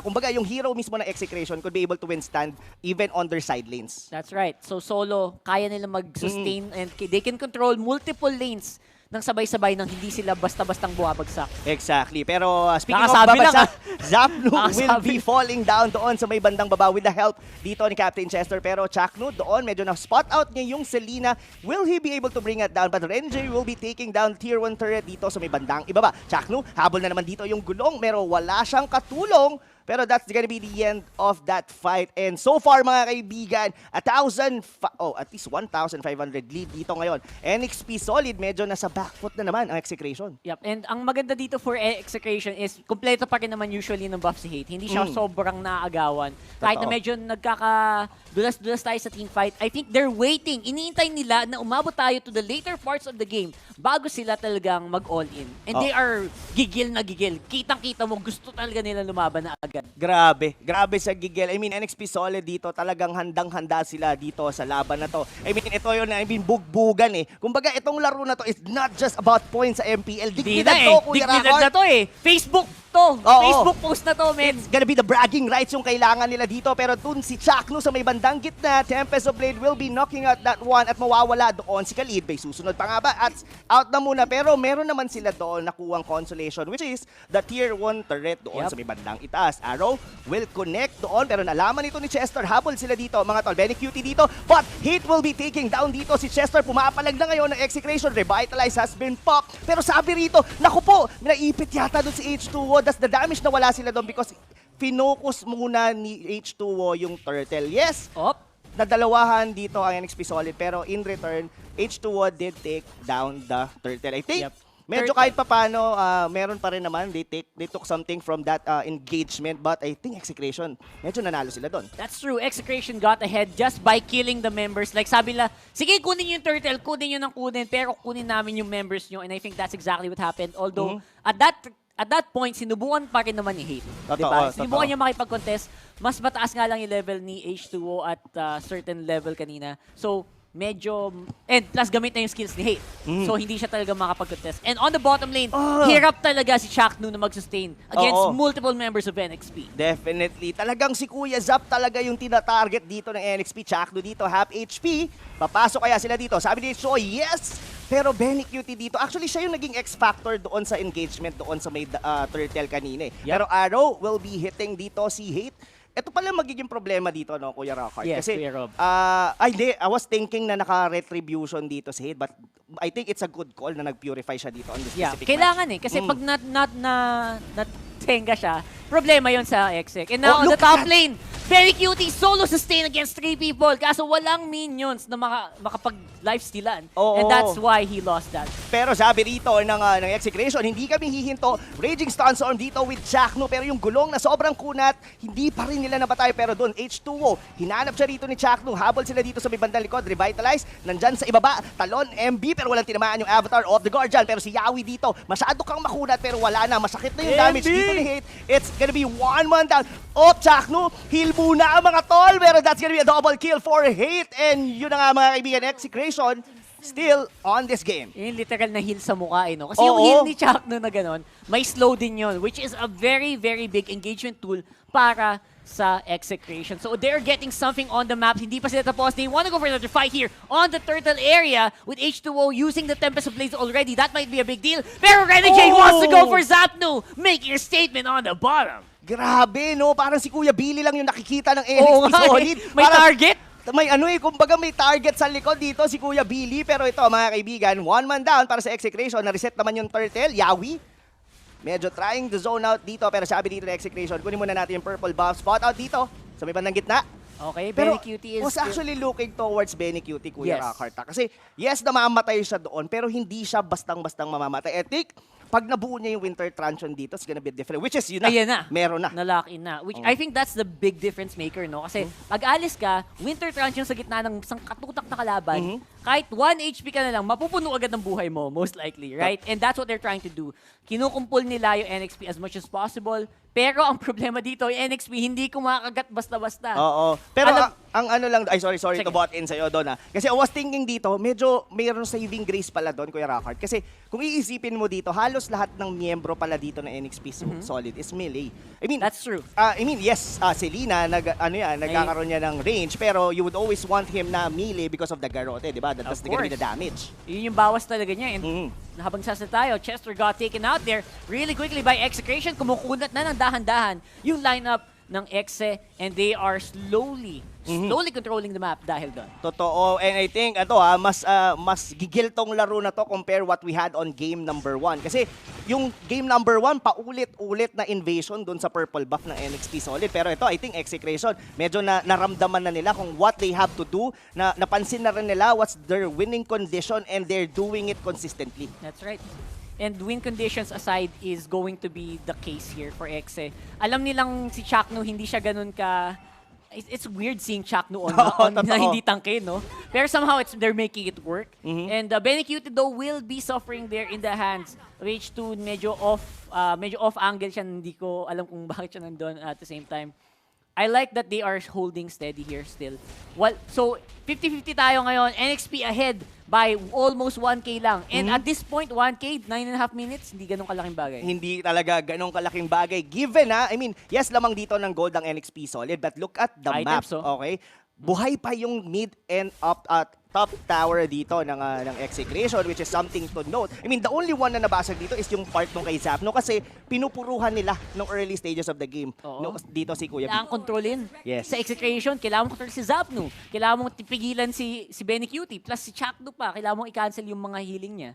Speaker 1: kumbaga yung hero mismo ng Execration could be able to withstand even on their side lanes.
Speaker 2: That's right. So solo, kaya nila mag-sustain and they can control multiple lanes ng sabay-sabay nang hindi sila basta-bastang buwabagsak.
Speaker 1: Exactly. Pero speaking of babagsak, Zapnu will be falling down doon sa may bandang baba with the help dito ni Captain Chester. Pero Chakno doon, medyo na-spot out niya yung Selena. Will he be able to bring it down? But Renji will be taking down tier 1 turret dito sa may bandang ibaba. Chakno, habol na naman dito yung gulong. Pero wala siyang katulong. Pero that's gonna be the end of that fight. And so far, mga kaibigan, at least 1,500 lead dito ngayon. NXP solid, medyo nasa back foot na naman ang Execration.
Speaker 2: Yep, and ang maganda dito for Execration is kompleto pa rin naman usually ng buff si Hate. Hindi siya sobrang naagawan. Kahit na medyo nagkakadulas-dulas tayo sa team fight, I think they're waiting. Iniintay nila na umabot tayo to the later parts of the game bago sila talagang mag-all-in. And they are gigil na gigil. Kitang-kita mo, gusto talaga nila lumaban na agad.
Speaker 1: Grabe sa gigil. I mean, NXP solid dito. Talagang handang-handa sila dito sa laban na to. I mean, ito yun bugbugan eh. Kumbaga, itong laro na to is not just about points sa MPL. Dignidad to, Kuya Rakart.
Speaker 2: Dignidad na to eh. Facebook to. Facebook post na to, man.
Speaker 1: It's gonna be the bragging rights yung kailangan nila dito. Pero dun si Chakno sa may bandang gitna, Tempest of Blade will be knocking out that one at mawawala doon si Khalid. May susunod pa nga ba? At out na muna. Pero meron naman sila doon nakuhang consolation, which is the tier 1 turret doon sa may bandang itaas. Arrow will connect doon. Pero nalaman ito ni Chester. Habol sila dito, mga tol. Benny Cutie dito. But Hate will be taking down dito si Chester. Pumapalag na ngayon ng Execration. Revitalize has been popped. Pero sabi rito, naku po, naipit yata doon si H2O. That's the damage na wala sila doon because finocus muna ni H2O yung turtle. Yes, nadalawahan dito ang NXP solid. Pero in return, H2O did take down the turtle. I think medyo kahit papano, meron pa rin naman. They took something from that engagement. But I think Execration, medyo nanalo sila doon.
Speaker 2: That's true. Execration got ahead just by killing the members. Like sabi nila, sige kunin yung turtle, kunin nyo ng kunin, pero kunin namin yung members nyo. And I think that's exactly what happened. Although, at that point, sinubukan pa rin naman ni Hate. Diba? Sinubukan niya makipag-contest. Mas mataas nga lang yung level ni H2O at certain level kanina. So, medyo, and plus gamit na yung skills ni Hate. So hindi siya talaga makapag-contest. And on the bottom lane, hirap talaga si Chaknu na mag-sustain against multiple members of NXP.
Speaker 1: Definitely. Talagang si Kuya Zap talaga yung tina-target dito ng NXP. Chaknu dito, half HP. Papasok kaya sila dito. Sabi ni Choi, yes! Pero Benny Cutie dito, actually siya yung naging X-factor doon sa engagement doon sa may turtle kanina. Pero Arrow will be hitting dito si Hate. Ito pala magiging problema dito, no, Kuya Rockard.
Speaker 2: Yes,
Speaker 1: kasi,
Speaker 2: Kuya Rob.
Speaker 1: I was thinking na naka-retribution dito si Hate, but I think it's a good call na nag-purify siya dito on this specific
Speaker 2: kailangan
Speaker 1: match.
Speaker 2: kasi pag tenga siya, problema yon sa Exec. And now on the
Speaker 1: look
Speaker 2: top
Speaker 1: at that.
Speaker 2: lane, very cutie, solo sustain against 3 people. Kaso walang minions na makapag-lifestealan. And that's why he lost that.
Speaker 1: Pero sabi rito ng Execration, hindi kami hihinto. Raging Stun dito with Chaknu. Pero yung gulong na sobrang kunat, hindi pa rin nila nabatay. Pero doon, H2O, hinanap siya rito ni Chaknu. Habol sila dito sa may bandang likod. Revitalize, nandyan sa ibaba. Talon, MB, pero walang tinamaan yung Avatar of the Guardian. Pero si Yawi dito, masyado kang makunat, pero wala na. Masakit na yung damage dito ni Hate. It's gonna be 1-1 down. Chaknu, heal muna ang mga tol. Pero that's gonna be a double kill for Hate. And yun na nga mga kaibigan, Execration still on this game.
Speaker 2: Yung literal na heal sa mukha, no? Kasi yung heal ni Chaknu na ganon, may slow din yun, which is a very, very big engagement tool para sa Execration. So they're getting something on the map. Hindi pa sila tapos. They want to go for another fight here on the turtle area with H2O using the Tempest of Blades already. That might be a big deal. Pero Renegade wants to go for Zapnu. Make your statement on the bottom.
Speaker 1: Grabe, no? Parang si Kuya Billy lang yung nakikita ng NXT Solid.
Speaker 2: May target?
Speaker 1: May kumbaga may target sa likod dito si Kuya Billy. Pero ito, mga kaibigan, 1-man down para sa Execration. Na-reset naman yung turtle. Yawi. Medyo trying to zone out dito. Pero sabi dito ng Execration, kunin muna natin yung purple buff. Spot out dito sa may bandang gitna.
Speaker 2: Okay,
Speaker 1: Pero
Speaker 2: Benny Cutie is...
Speaker 1: was actually looking towards Benny Cutie, Kuya
Speaker 2: Yes.
Speaker 1: Rockharta. Kasi yes, namamatay siya doon, pero hindi siya bastang-bastang mamamatay. I think, pag nabuo niya yung Winter Truncheon dito, it's gonna be different. Which is, yun na.
Speaker 2: Ayan na.
Speaker 1: Meron na.
Speaker 2: Na-lock in na. Which I think that's the big difference maker, no? Kasi pag alis ka, Winter Truncheon sa gitna ng isang katutak na kalaban, kahit 1 HP ka na lang, mapupuno agad ng buhay mo, most likely, right? And that's what they're trying to do. Kinukumpul nila yung NXP as much as possible. Pero ang problema dito, yung NXP, hindi kumakagat basta-basta.
Speaker 1: Oo. Pero ang ano lang, sorry
Speaker 2: Sige.
Speaker 1: to butt in sa'yo doon. Kasi I was thinking dito, medyo mayroon saving grace pala doon, Kuya Rockard. Kasi kung iisipin mo dito, halos lahat ng miyembro pala dito ng NXP Solid is melee. I mean,
Speaker 2: That's true.
Speaker 1: Yes, Selena, nagkakaroon niya ng range, pero you would always want him na melee because of the garote, di ba? That's gonna be the damage.
Speaker 2: Yun yung bawas talaga niya. And habang sasa tayo, Chester got taken out there really quickly by Execration. Kumukunat na ng dahan-dahan yung lineup ng Exe, and they are slowly controlling the map dahil doon.
Speaker 1: Totoo. And I think, mas gigil tong laro na to compare what we had on game number 1. Kasi yung game number 1, paulit-ulit na invasion doon sa purple buff ng NXT Solid. Pero ito, I think Execration, medyo naramdaman na nila kung what they have to do. Napansin na rin nila what's their winning condition, and they're doing it consistently.
Speaker 2: That's right. And win conditions aside is going to be the case here for Exe. Alam nilang si Chaknu hindi siya ganun ka... It's weird seeing Chaknu on na hindi tangke, no? Pero somehow they're making it work. And Benny Cutie though will be suffering there in the hands of H2. Medyo off angle siya. Hindi ko alam kung bakit siya nandun at the same time. I like that they are holding steady here still. Well, so 50-50 tayo ngayon. NXP ahead by almost 1K lang. And at this point, 1K, 9.5 minutes, hindi ganun kalaking bagay.
Speaker 1: Hindi talaga ganun kalaking bagay. Given I mean, yes lamang dito ng gold ang NXP Solid, but look at the map, okay? Buhay pa yung mid and up at top tower dito ng Execration, which is something to note. I mean, the only one na nabasag dito is yung part nung kay Zapno kasi pinupuruhan nila nung early stages of the game. No, dito si Kuya.
Speaker 2: Kailangan kontrolin.
Speaker 1: Yes.
Speaker 2: Sa Execration, kailangan mo kontrolin si Zapnu. Kailangan mo tipigilan si Benny Cutie. Plus si Chaknu pa. Kailangan mo i-cancel yung mga healing niya.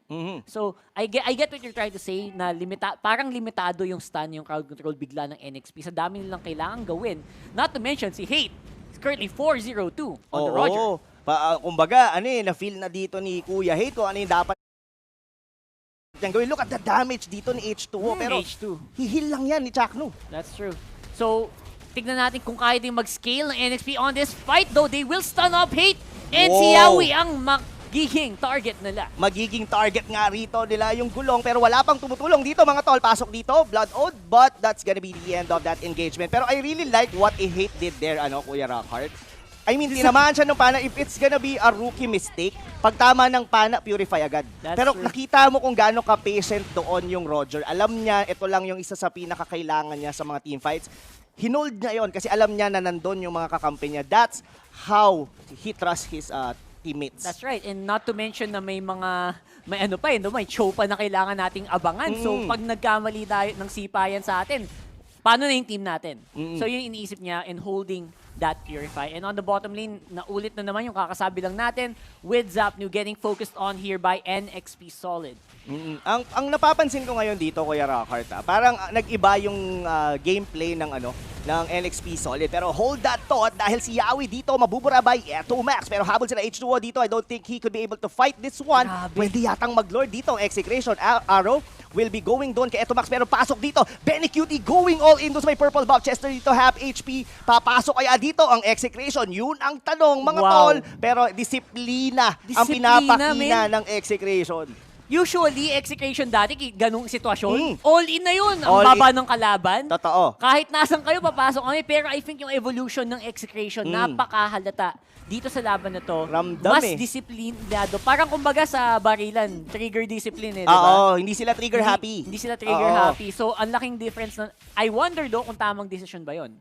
Speaker 2: So, I get what you're trying to say na parang limitado yung stun, yung crowd control bigla ng NXP. Sa dami nilang kailangan gawin. Not to mention si Hate. It's currently 4-0-2 on the Roger.
Speaker 1: Kumbaga, na-feel na dito ni Kuya Hate kung ano yung dapat niyang gawin. Look at the damage dito ni H2O. Pero
Speaker 2: H2.
Speaker 1: hihil lang yan ni Chaknu.
Speaker 2: That's true. So, tignan natin kung kaya din mag-scale ng NXP on this fight. Though, they will stun up Hate. And si Yawi ang magiging target nila.
Speaker 1: Magiging target nga rito nila yung gulong. Pero wala pang tumutulong dito, mga tol. Pasok dito, Blood Oath. But that's gonna be the end of that engagement. Pero I really like what Hate did there, Kuya Rockhart. I mean, tinamaan siya ng pana. If it's gonna be a rookie mistake, pag tama ng pana, purify agad. Pero nakita mo kung gaano ka-patient doon yung Roger. Alam niya, ito lang yung isa sa pinakakailangan niya sa mga teamfights. Hinold niya yon kasi alam niya na nandun yung mga kakampi niya. That's how he trusts his teammates.
Speaker 2: That's right. And not to mention na may ano pa may show pa na kailangan nating abangan. So pag nagkamali tayo ng sipayan sa atin, paano na yung team natin? So yun iniisip niya in holding that Purify. And on the bottom lane, naulit na naman yung kakasabi lang natin with Zapnu getting focused on here by NXP Solid.
Speaker 1: Ang napapansin ko ngayon dito, Kuya Rockhart, parang nag-iba yung gameplay ng ng NXP Solid. Pero hold that thought dahil si Yawi dito mabubura by Eto Max. Pero habol sila H2O dito. I don't think he could be able to fight this one. Pwede yatang mag-lord dito ang Execration. Arrow will be going doon kay Eto Max. Pero pasok dito. Benny Cutie going all in doon sa may purple buff. Chester dito half HP. Papasok kaya dito ang Execration. Yun ang tanong mga tol. Pero disiplina ang pinapakina ng Execration.
Speaker 2: Usually, Execration dati, ganung sitwasyon, all in na yun. Ang baba ng kalaban.
Speaker 1: Totoo.
Speaker 2: Kahit nasan kayo, papasok kami. Pero I think yung evolution ng Execration, napakahalata dito sa laban na to.
Speaker 1: Ramdam
Speaker 2: mas disiplinado. Parang kumbaga sa barilan, trigger discipline di ba?
Speaker 1: Oo, hindi sila trigger happy.
Speaker 2: Hindi sila trigger happy. So, ang laking difference na, I wonder do kung tamang decision ba yon.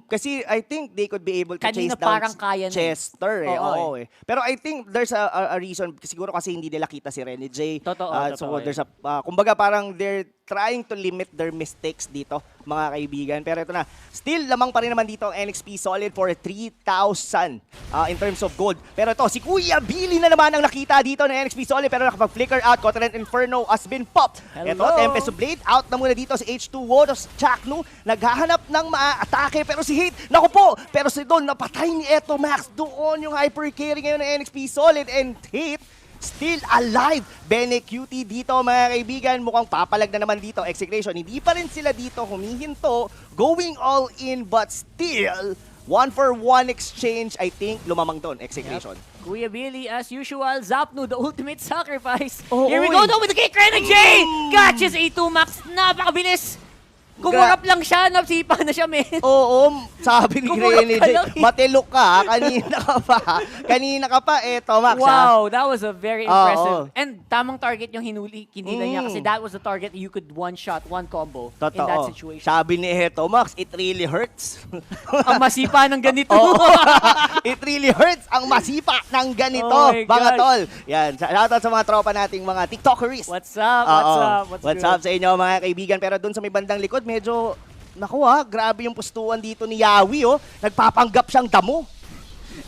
Speaker 1: Kasi I think they could be able to
Speaker 2: Kanina
Speaker 1: chase down
Speaker 2: parang kaya
Speaker 1: Chester. Pero I think there's a reason. Siguro kasi hindi nila kita si Rene J.
Speaker 2: Totoo.
Speaker 1: So there's kumbaga parang they're trying to limit their mistakes dito, mga kaibigan. Pero ito na, still lamang pa rin naman dito ang NXP Solid for 3,000 in terms of gold. Pero ito, si Kuya Billy na naman ang nakita dito ng NXP Solid pero nakapag-flicker out. Continent Inferno has been popped. Ito, Tempest of Blade, out na muna dito si H2O. Chaknu, naghahanap ng atake pero si Hate, naku po, pero si Don, napatay ni Eto Max. Doon yung hyper carry ngayon ng NXP Solid and Hate still alive. Bene Cutie dito mga kaibigan. Mukhang papalag na naman dito. Execration. Hindi pa rin sila dito humihinto. Going all in but still 1-for-1 exchange. I think lumamang doon. Execration.
Speaker 2: Kuya Billy, as usual, Zapnu, the ultimate sacrifice. Here we go though with the kick. Rene J catches A2 Max. Napakabilis. Kumurap lang siya, napsipa na siya, men.
Speaker 1: Oo, sabi ni Rene J, matilok ka, kanina ka pa, eto, Max.
Speaker 2: Wow, that was a very impressive. And tamang target yung kinila niya kasi that was the target you could one-shot, one combo in that situation.
Speaker 1: Sabi ni Eto Max, it really hurts.
Speaker 2: Ang masipa ng ganito.
Speaker 1: It really hurts ang masipa ng ganito, mga tol. Yan, shoutout sa mga tropa nating mga TikTokeries.
Speaker 2: What's up?
Speaker 1: What's up sa inyo, mga kaibigan? Pero dun sa may bandang likod, medyo, grabe yung pustuan dito ni Yawi, nagpapanggap siyang damo.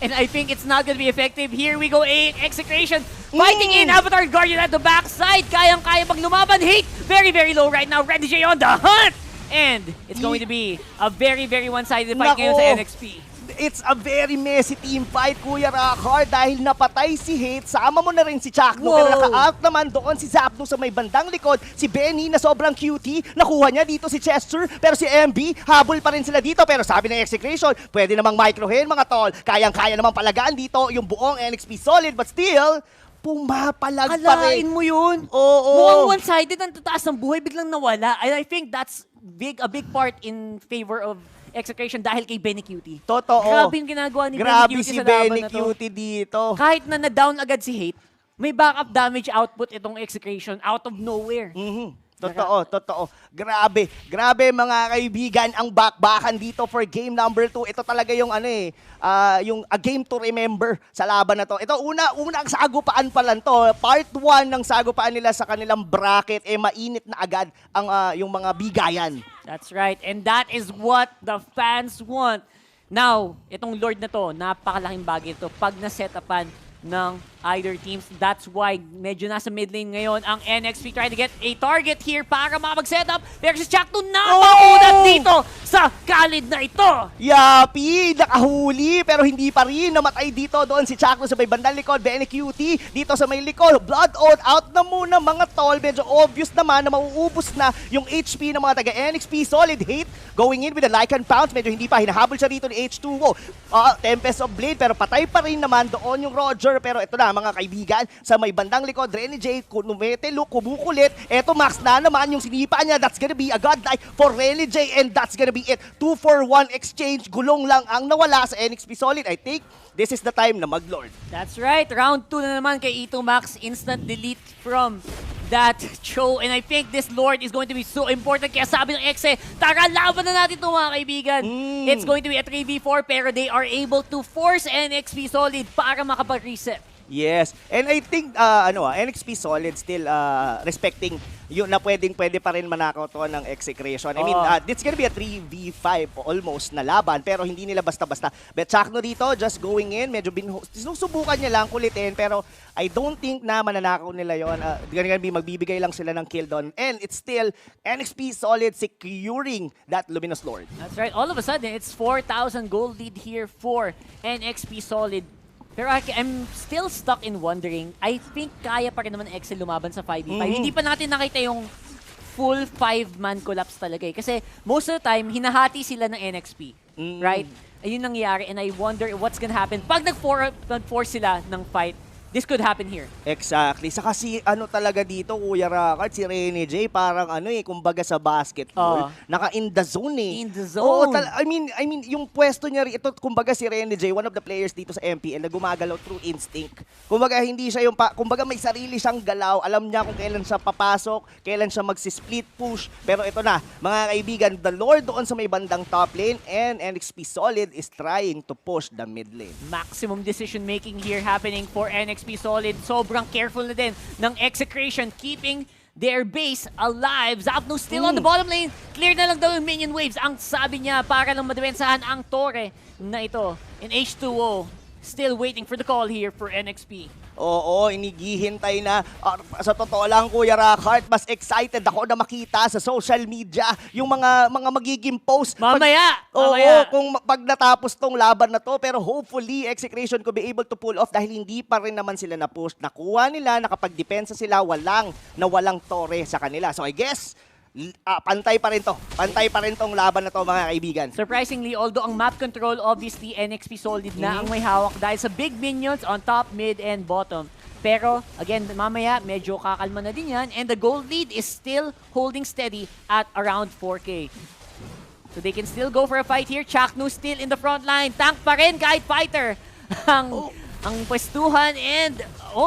Speaker 2: And I think it's not gonna be effective. Here we go, Execration fighting in Avatar Guardian at the backside. Kayang-kaya pag lumaban. Hate, very, very low right now. Red DJ on the hunt. And it's going to be a very, very one-sided fight ngayon sa NXP.
Speaker 1: It's a very messy team fight, Kuya Rockhart, dahil napatay si Hate. Sama mo na rin si Chakno, pero naka-out naman doon si Zapnu sa may bandang likod. Si Benny na sobrang cutie, nakuha niya dito si Chester, pero si MB, habol pa rin sila dito. Pero sabi ng Execration, pwede namang microhin mga tol. Kayang-kaya namang palagaan dito yung buong NXP Solid, but still, pumapalag pa rin.
Speaker 2: Kalain mo yun?
Speaker 1: Oo.
Speaker 2: Mukhang one-sided, ang tataas ng buhay, biglang nawala. And I think that's a big part in favor of Execration dahil kay Benny Cutie.
Speaker 1: Totoo.
Speaker 2: Grabe yung ginagawa ni
Speaker 1: Grabe
Speaker 2: Benny Cutie
Speaker 1: si
Speaker 2: sa laban
Speaker 1: Benny
Speaker 2: na to.
Speaker 1: Cutie dito.
Speaker 2: Kahit na na-down agad si Hate, may backup damage output itong Execration out of nowhere.
Speaker 1: Totoo. Grabe mga kaibigan ang bakbakan dito for game number 2. Ito talaga yung yung a game to remember sa laban na to. Ito una ang sagupaan pa lang to. Part 1 ng sagupaan nila sa kanilang bracket mainit na agad ang yung mga bigayan.
Speaker 2: That's right. And that is what the fans want. Now, itong Lord na to, napakalaking bagay ito pag na-setapan ng either teams. That's why medyo nasa mid lane ngayon ang NXP trying to get a target here para makapag-setup. Pero si Chakto napakunat dito sa kalid na ito.
Speaker 1: Yapi, nakahuli pero hindi pa rin namatay dito. Doon si Chakto sa may bandang likod. Benny Cutie dito sa may likod. Blood out na muna mga tol. Medyo obvious naman na mauubos na yung HP ng mga taga NXP. Solid Hate going in with the Lycan Pounce. Medyo hindi pa. Hinahabol siya dito ni H2O. Tempest of Blade pero patay pa rin naman doon yung Roger. Pero ito na, na mga kaibigan. Sa may bandang likod, Rene J, Kunumetelo, kumukulit. Eto Max na naman yung sinipa niya. That's gonna be a godlike for Rene J and that's gonna be it. 2-for-1 exchange. Gulong lang ang nawala sa NXP Solid. I think this is the time na mag-Lord.
Speaker 2: That's right. Round 2 na naman kay Ito Max. Instant delete from that show. And I think this Lord is going to be so important. Kaya sabi ng Exe, tara, laban na natin ito mga kaibigan. It's going to be a 3v4 pero they are able to force NXP Solid para makapag-reset.
Speaker 1: Yes. And I think NXP Solid still respecting yun na pwede pa rin manakaw to ng Execration. I mean, it's gonna be a 3v5 almost na laban pero hindi nila basta-basta. But Chakno dito just going in, medyo sinusubukan niya lang kulitin pero I don't think na mananakaw nila yon. Gonna be magbibigay lang sila ng kill doon. And it's still NXP Solid securing that Luminous Lord.
Speaker 2: That's right. All of a sudden, it's 4,000 gold lead here for NXP Solid. Pero I'm still stuck in wondering, I think kaya pa rin naman Excel lumaban sa 5v5. Hindi pa natin nakita yung full 5-man collapse talaga eh. Kasi most of the time, hinahati sila ng NXP. Right? Ayun nangyayari and I wonder what's gonna happen. Pag nag-force sila ng fight, this could happen here.
Speaker 1: Exactly. Saka si talaga dito, Kuya Rakard, si Rene J, parang kumbaga sa basketball, naka-in the zone eh.
Speaker 2: In the zone.
Speaker 1: Oo, I mean, yung pwesto niya ito, kumbaga si Rene J, one of the players dito sa MPL na gumagalaw through instinct. Kumbaga hindi siya kumbaga may sarili siyang galaw, alam niya kung kailan siya papasok, kailan siya magsi-split push. Pero ito na, mga kaibigan, the Lord doon sa may bandang top lane and NXP Solid is trying to push the mid lane.
Speaker 2: Maximum decision making here happening for NXP Solid. Sobrang careful na din ng Execration, keeping their base alive. Zapno still on the bottom lane. Clear na lang daw yung minion waves. Ang sabi niya, para lang madepensahan ang Torre na ito. In H2O, still waiting for the call here for NXP.
Speaker 1: Oo, inigihintay na. Sa totoo lang, Kuya Rakard, mas excited ako na makita sa social media yung mga magiging post.
Speaker 2: Mamaya!
Speaker 1: Kung pag natapos tong laban na to. Pero hopefully, Execration could be able to pull off dahil hindi pa rin naman sila na-push. Nakuha nila, nakapag-depensa sila, walang Torre sa kanila. So I guess, pantay pa rin to. Pantay pa rin tong laban na to, mga kaibigan.
Speaker 2: Surprisingly, although ang map control, obviously, NXP Solid na ang may hawak dahil sa big minions on top, mid, and bottom. Pero, again, mamaya, medyo kakalma na din yan. And the gold lead is still holding steady at around 4K. So they can still go for a fight here. Chakno still in the front line. Tank pa rin kahit fighter. ang pwestuhan and,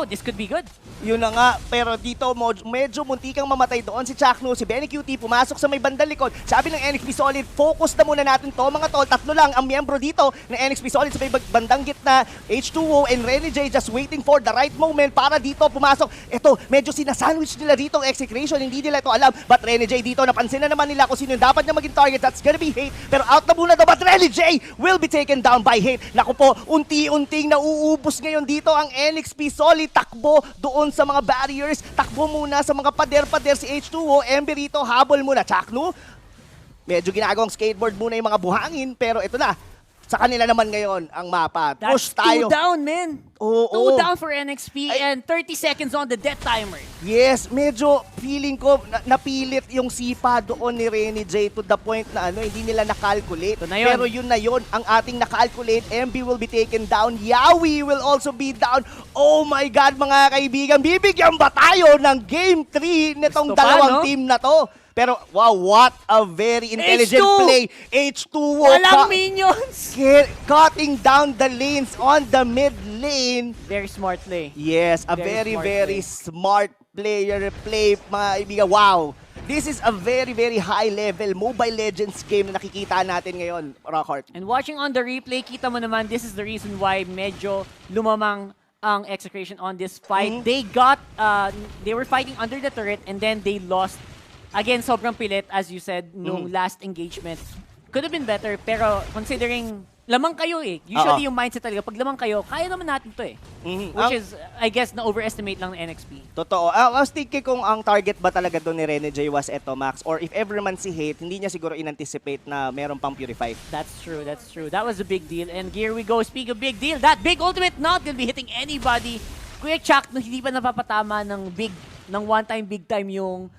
Speaker 2: this could be good.
Speaker 1: Yun na nga, pero dito medyo muntikang mamatay doon si Chakno, si Benny QT, pumasok sa may bandang likod. Sabi ng NXP Solid, focus na muna natin to mga tol. Tatlo lang ang miyembro dito ng NXP Solid sa may bandang gitna. H2O and Rene J just waiting for the right moment para dito pumasok. Ito, medyo sinasandwich nila dito ang Execration, hindi nila ito alam. But Rene J dito, napansin na naman nila kung sino yung dapat niya maging target. That's gonna be Hate. Pero out na muna daw, but Rene J will be taken down by Hate. Naku po, unti-unting nauubos ngayon dito ang NXP Solid. Takbo doon sa mga barriers, takbo muna sa mga pader-pader si H2O, Ember rito, habol muna. Chakno, medyo ginagawang skateboard muna yung mga buhangin, pero ito na, sa kanila naman ngayon ang mapa. Push tayo.
Speaker 2: 2 down, man.
Speaker 1: Oo.
Speaker 2: 2 down for NXP and 30 seconds on the death timer.
Speaker 1: Yes, medyo feeling ko napilit yung sipa doon ni Rene J to the point na hindi nila nakalculate. Pero yun na yun, ang ating nakalculate. MB will be taken down. Yawi will also be down. Oh my God, mga kaibigan, bibigyan ba tayo ng Game 3 nitong dalawang team na to? Pero wow, what a very intelligent play. H2O.
Speaker 2: Walang minions.
Speaker 1: Cutting down the lanes on the mid lane.
Speaker 2: Very smart play.
Speaker 1: Yes, a very smart player play, mga kaibigan. Wow. This is a very high level Mobile Legends game na nakikita natin ngayon, Rockhart.
Speaker 2: And watching on the replay, kita mo naman, this is the reason why medyo lumamang ang Execration on this fight. They were fighting under the turret and then they lost. Again, sobrang pilit, as you said, nung last engagement. Could have been better, pero considering lamang kayo eh. Usually yung mindset talaga, pag lamang kayo, kaya naman natin to eh. Which is, I guess, na-overestimate lang ng NXP.
Speaker 1: Totoo. I was thinking kung ang target ba talaga doon ni Rene J was eto, Max, or if ever man si Hate, hindi niya siguro in-anticipate na meron pang Purify.
Speaker 2: That's true, that's true. That was a big deal. And here we go, speak of big deal, that big ultimate not gonna be hitting anybody. Kuya Chuck, hindi pa napapatama ng one-time, big-time yung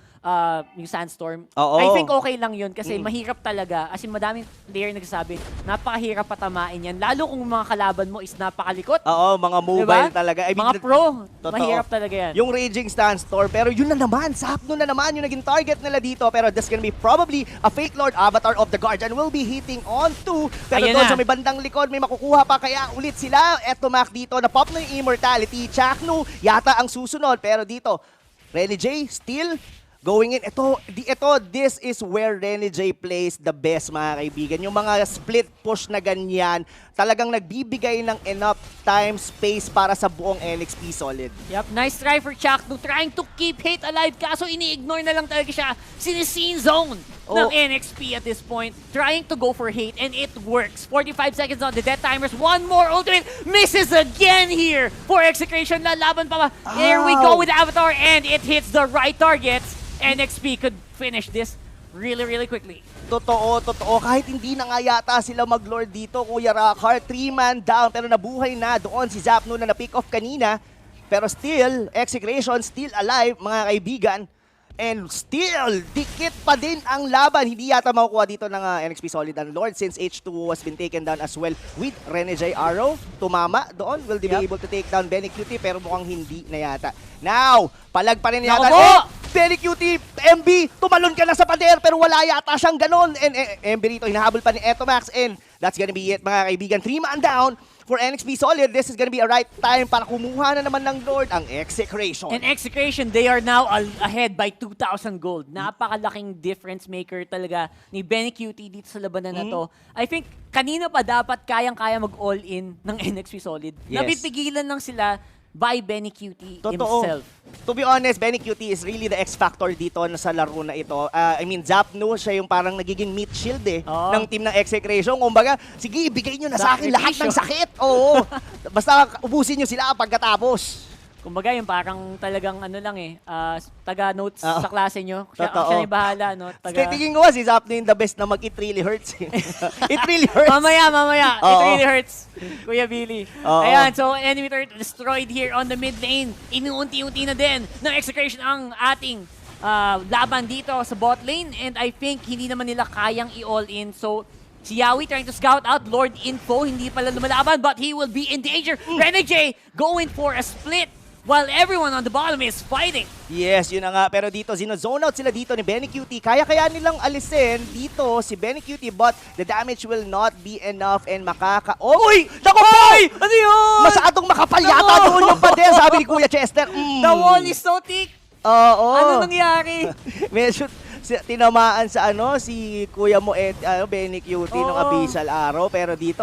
Speaker 2: yung Sandstorm.
Speaker 1: Oo.
Speaker 2: I think okay lang yun kasi mahirap talaga. As in, madaming player nagsasabi, napakahirap patamain yan. Lalo kung mga kalaban mo is napakalikot.
Speaker 1: Oo, mga mobile
Speaker 2: Diba?
Speaker 1: talaga. I mean,
Speaker 2: Mga pro,
Speaker 1: totoo.
Speaker 2: mahirap talaga yan.
Speaker 1: Yung Raging Sandstorm, pero yun na naman, Zapno na naman yung naging target nila dito. Pero this gonna be probably a Fate Lord Avatar of the Guardian will be hitting on to. Pero
Speaker 2: Ayan
Speaker 1: doon
Speaker 2: na.
Speaker 1: sa may bandang likod, may makukuha pa kaya ulit sila. Eto Mac dito, na-pop na yung Immortality. Chaknu, yata ang susunod. Pero dito, Renny J, still going in. This is where Renny J plays the best, mga kaibigan. Yung mga split push na ganyan, talagang nagbibigay ng enough time, space para sa buong NXP Solid.
Speaker 2: Yep, nice try for Chaknu, trying to keep Hate alive, kaso ini-ignore na lang talaga siya. Siniscene zone ng NXP at this point, trying to go for Hate, and it works. 45 seconds on the death timers, one more ultimate, misses again here for Execration. Lalaban pa ba? There we go with Avatar, and it hits the right targets. NXP could finish this really, really quickly.
Speaker 1: Totoo. Kahit hindi na nga yata sila mag-lord dito, Kuya Rockhart, 3-man down, pero nabuhay na doon si Zapno na na-pick off kanina. Pero still, Execration still alive, mga kaibigan. And still, dikit pa din ang laban. Hindi yata makukuha dito ng NXP Solid ang Lord since H2 has been taken down as well with Rene J. Arrow. Tumama doon. Will they be able to take down Benny Cutie? Pero mukhang hindi na yata. Now, palag pa rin yata. Benny Cutie, MB, tumalon ka na sa pader pero wala yata siyang ganon. And MB rito, hinahabol pa ni Etomax. And that's gonna be it, mga kaibigan. 3-man down for NXP Solid. This is gonna be a right time para kumuha na naman ng Lord ang Execration.
Speaker 2: And Execration, they are now ahead by 2,000 gold. Napakalaking difference maker talaga ni Benny Cutie dito sa labanan na to. I think kanina pa dapat kayang-kaya mag-all-in ng NXP Solid.
Speaker 1: Yes.
Speaker 2: Napipigilan lang sila by Benny Cutie
Speaker 1: Totoo.
Speaker 2: himself.
Speaker 1: To be honest, Benny Cutie is really the X-factor dito sa laro na ito. I mean, Zapno, siya yung parang nagiging meat shield ng team ng Execration. Kumbaga, sige, ibigay nyo na sa akin lahat ng sakit. Oo. Basta ubusin nyo sila pagkatapos.
Speaker 2: Kumbaga yung parang talagang ano lang taga-notes sa klase nyo. Siya yung bahala, no?
Speaker 1: Tingin ko si Zapno yung the best na mag-it really hurts. It really hurts.
Speaker 2: Mamaya. It really hurts. Kuya Billy. Ayan, so enemy turret destroyed here on the mid lane. Inuunti-unti na din ng Execration ang ating laban dito sa bot lane. And I think hindi naman nila kayang i-all in. So, si Yawi trying to scout out Lord Info. Hindi pala lumalaban, but he will be in danger. Rene J going for a split while everyone on the bottom is fighting.
Speaker 1: Yes, yun na nga. Pero dito, zone out sila dito ni Benny Cutie. Kaya nilang alisin dito si Benny Cutie, but the damage will not be enough and Uy! Naku po!
Speaker 2: Ano yun?
Speaker 1: Masyadong makapal yata doon yung pader, sabi ni Kuya Chester.
Speaker 2: The wall is so thick.
Speaker 1: Oo.
Speaker 2: Ano nangyari?
Speaker 1: Medyo tinamaan sa si Kuya mo Benny Cutie ng Abyssal Arrow. Pero dito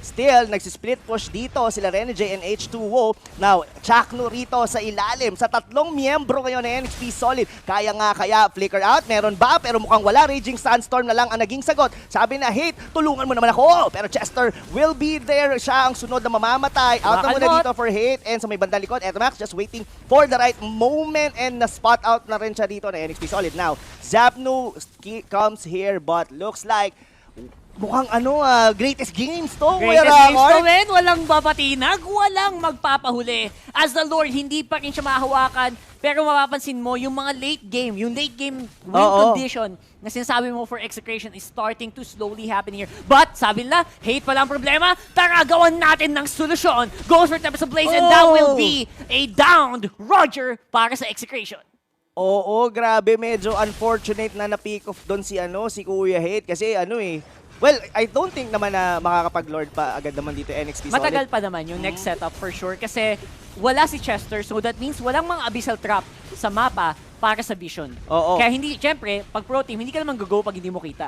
Speaker 1: still, nagsisplit push dito sila Rene J and H2O. Now, Chaknu rito sa ilalim. Sa tatlong miyembro ngayon ng NXP Solid. Kaya flicker out. Meron ba? Pero mukhang wala. Raging Sandstorm na lang ang naging sagot. Sabi na, Hate, tulungan mo naman ako. Pero Chester will be there. Siya ang sunod na mamamatay. Out na muna dito for Hate. And sa may bandang likod, Etomax just waiting for the right moment. And na-spot out na rin siya dito ng NXP Solid. Now, Zapnu comes here but looks like mukhang greatest games to.
Speaker 2: Greatest games to, men. Walang babatinag, walang magpapahuli. As the Lord, hindi pa rin siya mahawakan. Pero mapapansin mo, yung mga late game win condition na sinasabi mo for Execration is starting to slowly happen here. But, sabi nila, Hate pala ang problema. Tara, gawan natin ng solusyon. Goes for Tempest of Blaze and that will be a downed Roger para sa Execration.
Speaker 1: Oo, grabe. Medyo unfortunate na na-pick off doon si Kuya Hate. Kasi well, I don't think naman na makakapag-lord pa agad naman dito NXP Solid.
Speaker 2: Matagal pa naman yung next setup for sure kasi wala si Chester, so that means walang mga abyssal trap sa mapa para sa vision.
Speaker 1: Oo.
Speaker 2: Kaya hindi, syempre, pag pro team, hindi ka naman go pag hindi mo kita.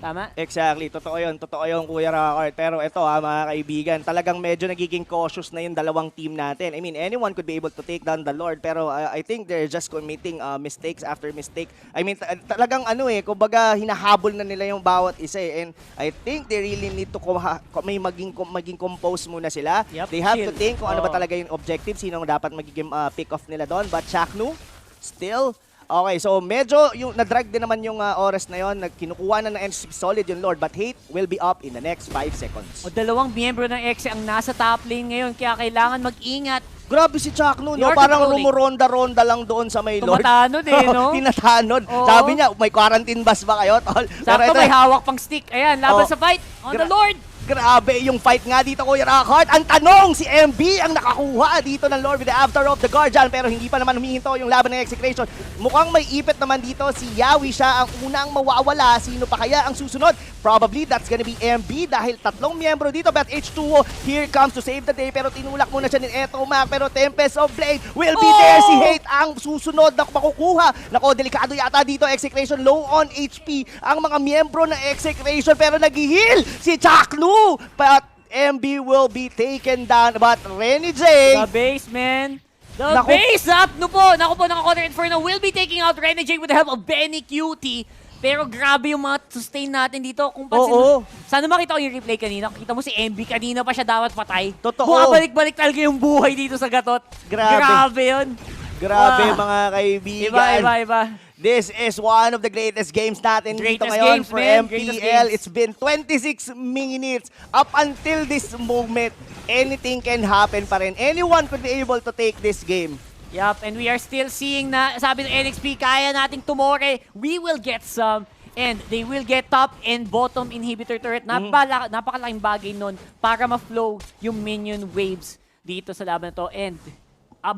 Speaker 2: Tama?
Speaker 1: Exactly. Totoo yun, Kuya Rockart. Pero ito mga kaibigan, talagang medyo nagiging cautious na yung dalawang team natin. I mean, anyone could be able to take down the Lord, pero I think they're just committing mistakes after mistake. I mean, talagang kumbaga hinahabol na nila yung bawat isa And I think they really need to maging compose muna sila.
Speaker 2: Yep,
Speaker 1: They have
Speaker 2: chill.
Speaker 1: to think kung ano ba talaga yung objective, sinong dapat magiging pick off nila doon. But Chaknu, still, okay, so medyo yung na-drag din naman yung oras na yon, kinukuha na ng NXP Solid yung Lord, but Hate will be up in the next 5 seconds.
Speaker 2: O dalawang miyembro ng Exe ang nasa top lane ngayon, kaya kailangan mag-ingat
Speaker 1: Grabe si Chakno,
Speaker 2: They
Speaker 1: no?
Speaker 2: are
Speaker 1: Parang
Speaker 2: controlling.
Speaker 1: rumuronda-ronda lang doon sa may Lord.
Speaker 2: Tumatanod no?
Speaker 1: Tinatanod.
Speaker 2: Oo.
Speaker 1: Sabi niya, may quarantine bus ba kayo, tol?
Speaker 2: Sakto, may hawak pang stick. Ayan, laban
Speaker 1: Oh.
Speaker 2: sa fight. On the Lord!
Speaker 1: Grabe yung fight nga dito, Kuya Rockheart. Ang tanong, si MB ang nakakuha dito ng Lord with the After of the Guardian, pero hindi pa naman humihinto yung laban ng Execration. Mukhang may ipit naman dito si Yawi, siya ang unang mawawala. Sino pa kaya ang susunod? Probably that's gonna be MB dahil tatlong miyembro dito. But H2O here comes to save the day, pero tinulak muna siya ni Eto Mac, pero Tempest of Blade will be there. Si Hate ang susunod na makukuha. Nako, delikado yata dito. Execration low on HP ang mga miyembro ng Execration, pero nag-heal si Chaknu. But MB will be taken down. But Renny J,
Speaker 2: The base, man. The
Speaker 1: Naku.
Speaker 2: base up! Naku po, naka-counter Inferno will be taking out Renny J with the help of Benny Cutie. Pero grabe yung mga sustain natin dito. Kung pansin
Speaker 1: Oo.
Speaker 2: sana makita ko yung replay kanina. Kita mo si MB kanina pa siya dapat patay.
Speaker 1: Totoo.
Speaker 2: Bumabalik-balik talaga yung buhay dito sa gatot. Grabe yun.
Speaker 1: grabe
Speaker 2: Ah.
Speaker 1: mga kaibigan.
Speaker 2: Iba.
Speaker 1: This is one of the greatest games natin dito
Speaker 2: Greatest
Speaker 1: ngayon
Speaker 2: games,
Speaker 1: for
Speaker 2: man. Greatest
Speaker 1: MPL.
Speaker 2: games.
Speaker 1: It's been 26 minutes. Up until this moment, anything can happen pa rin. Anyone could be able to take this game.
Speaker 2: Yup, and we are still seeing na, sabi ng NXP, kaya nating tumore. We will get some. And they will get top and bottom inhibitor turret. Napakalaking bagay nun para ma-flow yung minion waves dito sa laban na to. And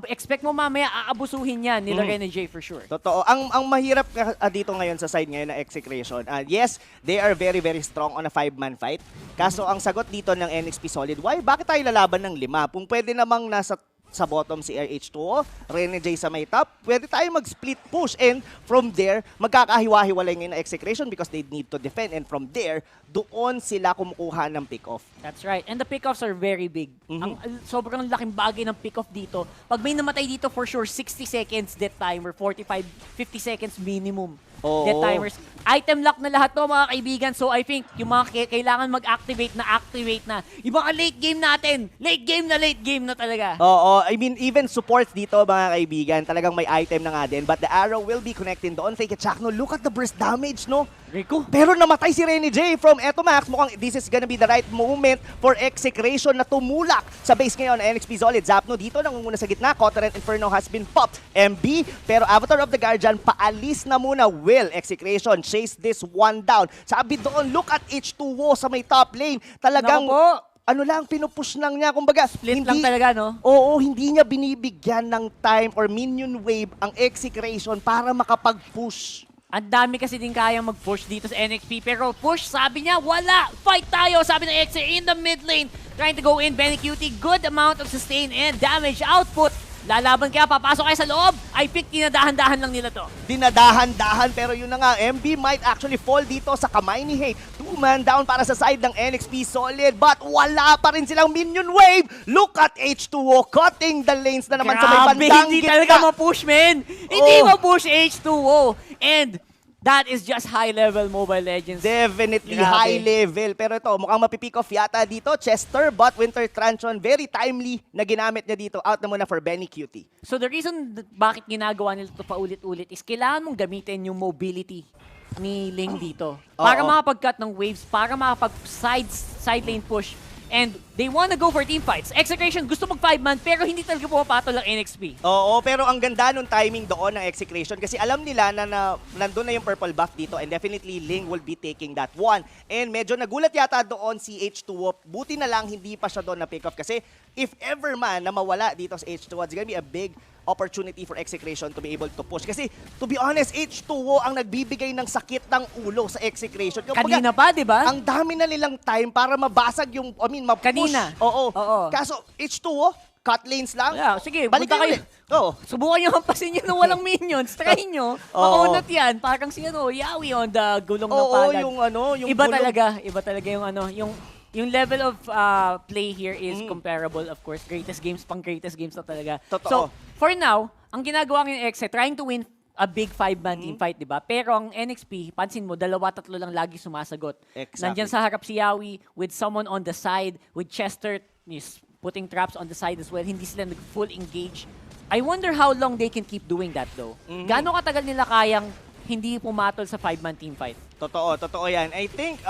Speaker 2: expect mo mamaya aabusuhin yan nila Renny J for sure.
Speaker 1: Totoo. Ang mahirap dito ngayon sa side ngayon ng Execration, yes, they are very, very strong on a 5-man fight. Kaso ang sagot dito ng NXP Solid, why? Bakit tayo lalaban ng 5? Kung pwede namang nasa sa bottom si H2O, Renny J sa may top, pwede tayo mag-split push and from there, magkakahiwa-hiwalay ngayon na Execration because they need to defend and from there, doon sila kumukuha ng pick-off.
Speaker 2: That's right. And the pickoffs are very big. Sobrang laking bagay ng pickoff dito. Pag may namatay dito, for sure, 60 seconds death timer, 45, 50 seconds minimum.
Speaker 1: Oo.
Speaker 2: Death timers. Item lock na lahat to mga kaibigan. So I think yung mga kailangan mag-activate na. Yung mga late game natin, late game na talaga.
Speaker 1: Oo, I mean, even supports dito mga kaibigan, talagang may item na nga din. But the arrow will be connecting doon. Fake it, Chakno. Look at the burst damage, no?
Speaker 2: Rico.
Speaker 1: Pero namatay si Renny J from Etomax. Mukhang this is gonna be the right moment for Execration na tumulak sa base ngayon ng NXP Solid. Zapno dito, nangunguna sa gitna. Counter Inferno has been popped. MB, pero Avatar of the Guardian, paalis na muna. Will Execration chase this one down. Sabi doon, look at H2O sa may top lane. Talagang,
Speaker 2: Naku po.
Speaker 1: ano lang, pinupush lang niya. Kumbaga,
Speaker 2: Split lang talaga, no?
Speaker 1: Oo, hindi niya binibigyan ng time or minion wave ang Execration para makapag-push.
Speaker 2: Ang dami kasi din kayang mag-push dito sa NXP. Pero push, sabi niya, wala! Fight tayo! Sabi ng Exe in the mid lane. Trying to go in. Benny Cutie, good amount of sustain and damage output. Lalaban kaya, papasok kayo sa loob. I think dinadahan-dahan lang nila to.
Speaker 1: Dinadahan-dahan, pero yun na nga, MB might actually fall dito sa kamay ni Hate. 2-man down para sa side ng NXP Solid, but wala pa rin silang minion wave. Look at H2O cutting the lanes na naman sa may bandang
Speaker 2: hindi
Speaker 1: gitna.
Speaker 2: talaga ma-push, man. Hindi ma-push H2O. And that is just high-level Mobile Legends.
Speaker 1: Definitely
Speaker 2: Grabe.
Speaker 1: high level. Pero ito, mukhang mapipick off yata dito. Chester, but Winter Truncheon, very timely na ginamit niya dito. Out na muna for Benny Cutie.
Speaker 2: So the reason bakit ginagawa nila ito paulit-ulit is kailangan mong gamitin yung mobility ni Ling dito. Para
Speaker 1: Oo.
Speaker 2: makapag-cut ng waves, para makapag-side lane push. And they wanna go for team fights. Execration gusto mag 5-man pero hindi talaga pumapatol ang NXP.
Speaker 1: Oo, pero ang ganda nung timing doon ng Execration kasi alam nila na nandun na yung purple buff dito and definitely Ling will be taking that one. And medyo nagulat yata doon si H2O. Buti na lang hindi pa siya doon na pick off kasi if ever man na mawala dito sa H2O, it's gonna be a big opportunity for Execration to be able to push. Kasi, to be honest, H2O ang nagbibigay ng sakit ng ulo sa Execration. Yung
Speaker 2: Kanina pa, di ba?
Speaker 1: Ang dami na nilang time para mabasag yung, ma-push.
Speaker 2: Kanina.
Speaker 1: Oo.
Speaker 2: Oo.
Speaker 1: Kaso, H2O, cut lanes lang.
Speaker 2: Yeah, sige,
Speaker 1: Balik
Speaker 2: punta
Speaker 1: kayo.
Speaker 2: kayo.
Speaker 1: Oo.
Speaker 2: Subukan nyo hampasin nyo na walang minions. Try nyo. Makunat yan. Parang si Yawi on the gulong ng
Speaker 1: Oo,
Speaker 2: palad.
Speaker 1: yung
Speaker 2: Iba
Speaker 1: gulong.
Speaker 2: talaga. Iba talaga yung level of play here is comparable, of course. Greatest games na talaga.
Speaker 1: Totoo.
Speaker 2: So, for now, ang ginagawa ng Exe, trying to win a big 5-man team fight, di ba? Pero ang NXP, pansin mo, 2-3 lang lagi sumasagot.
Speaker 1: Exactly.
Speaker 2: Nandyan sa harap si Yawi with someone on the side, with Chester is putting traps on the side as well. Hindi sila nag-full engage. I wonder how long they can keep doing that though. Gaano katagal nila kayang hindi pumatol sa 5-man team fight?
Speaker 1: Totoo yan. I think,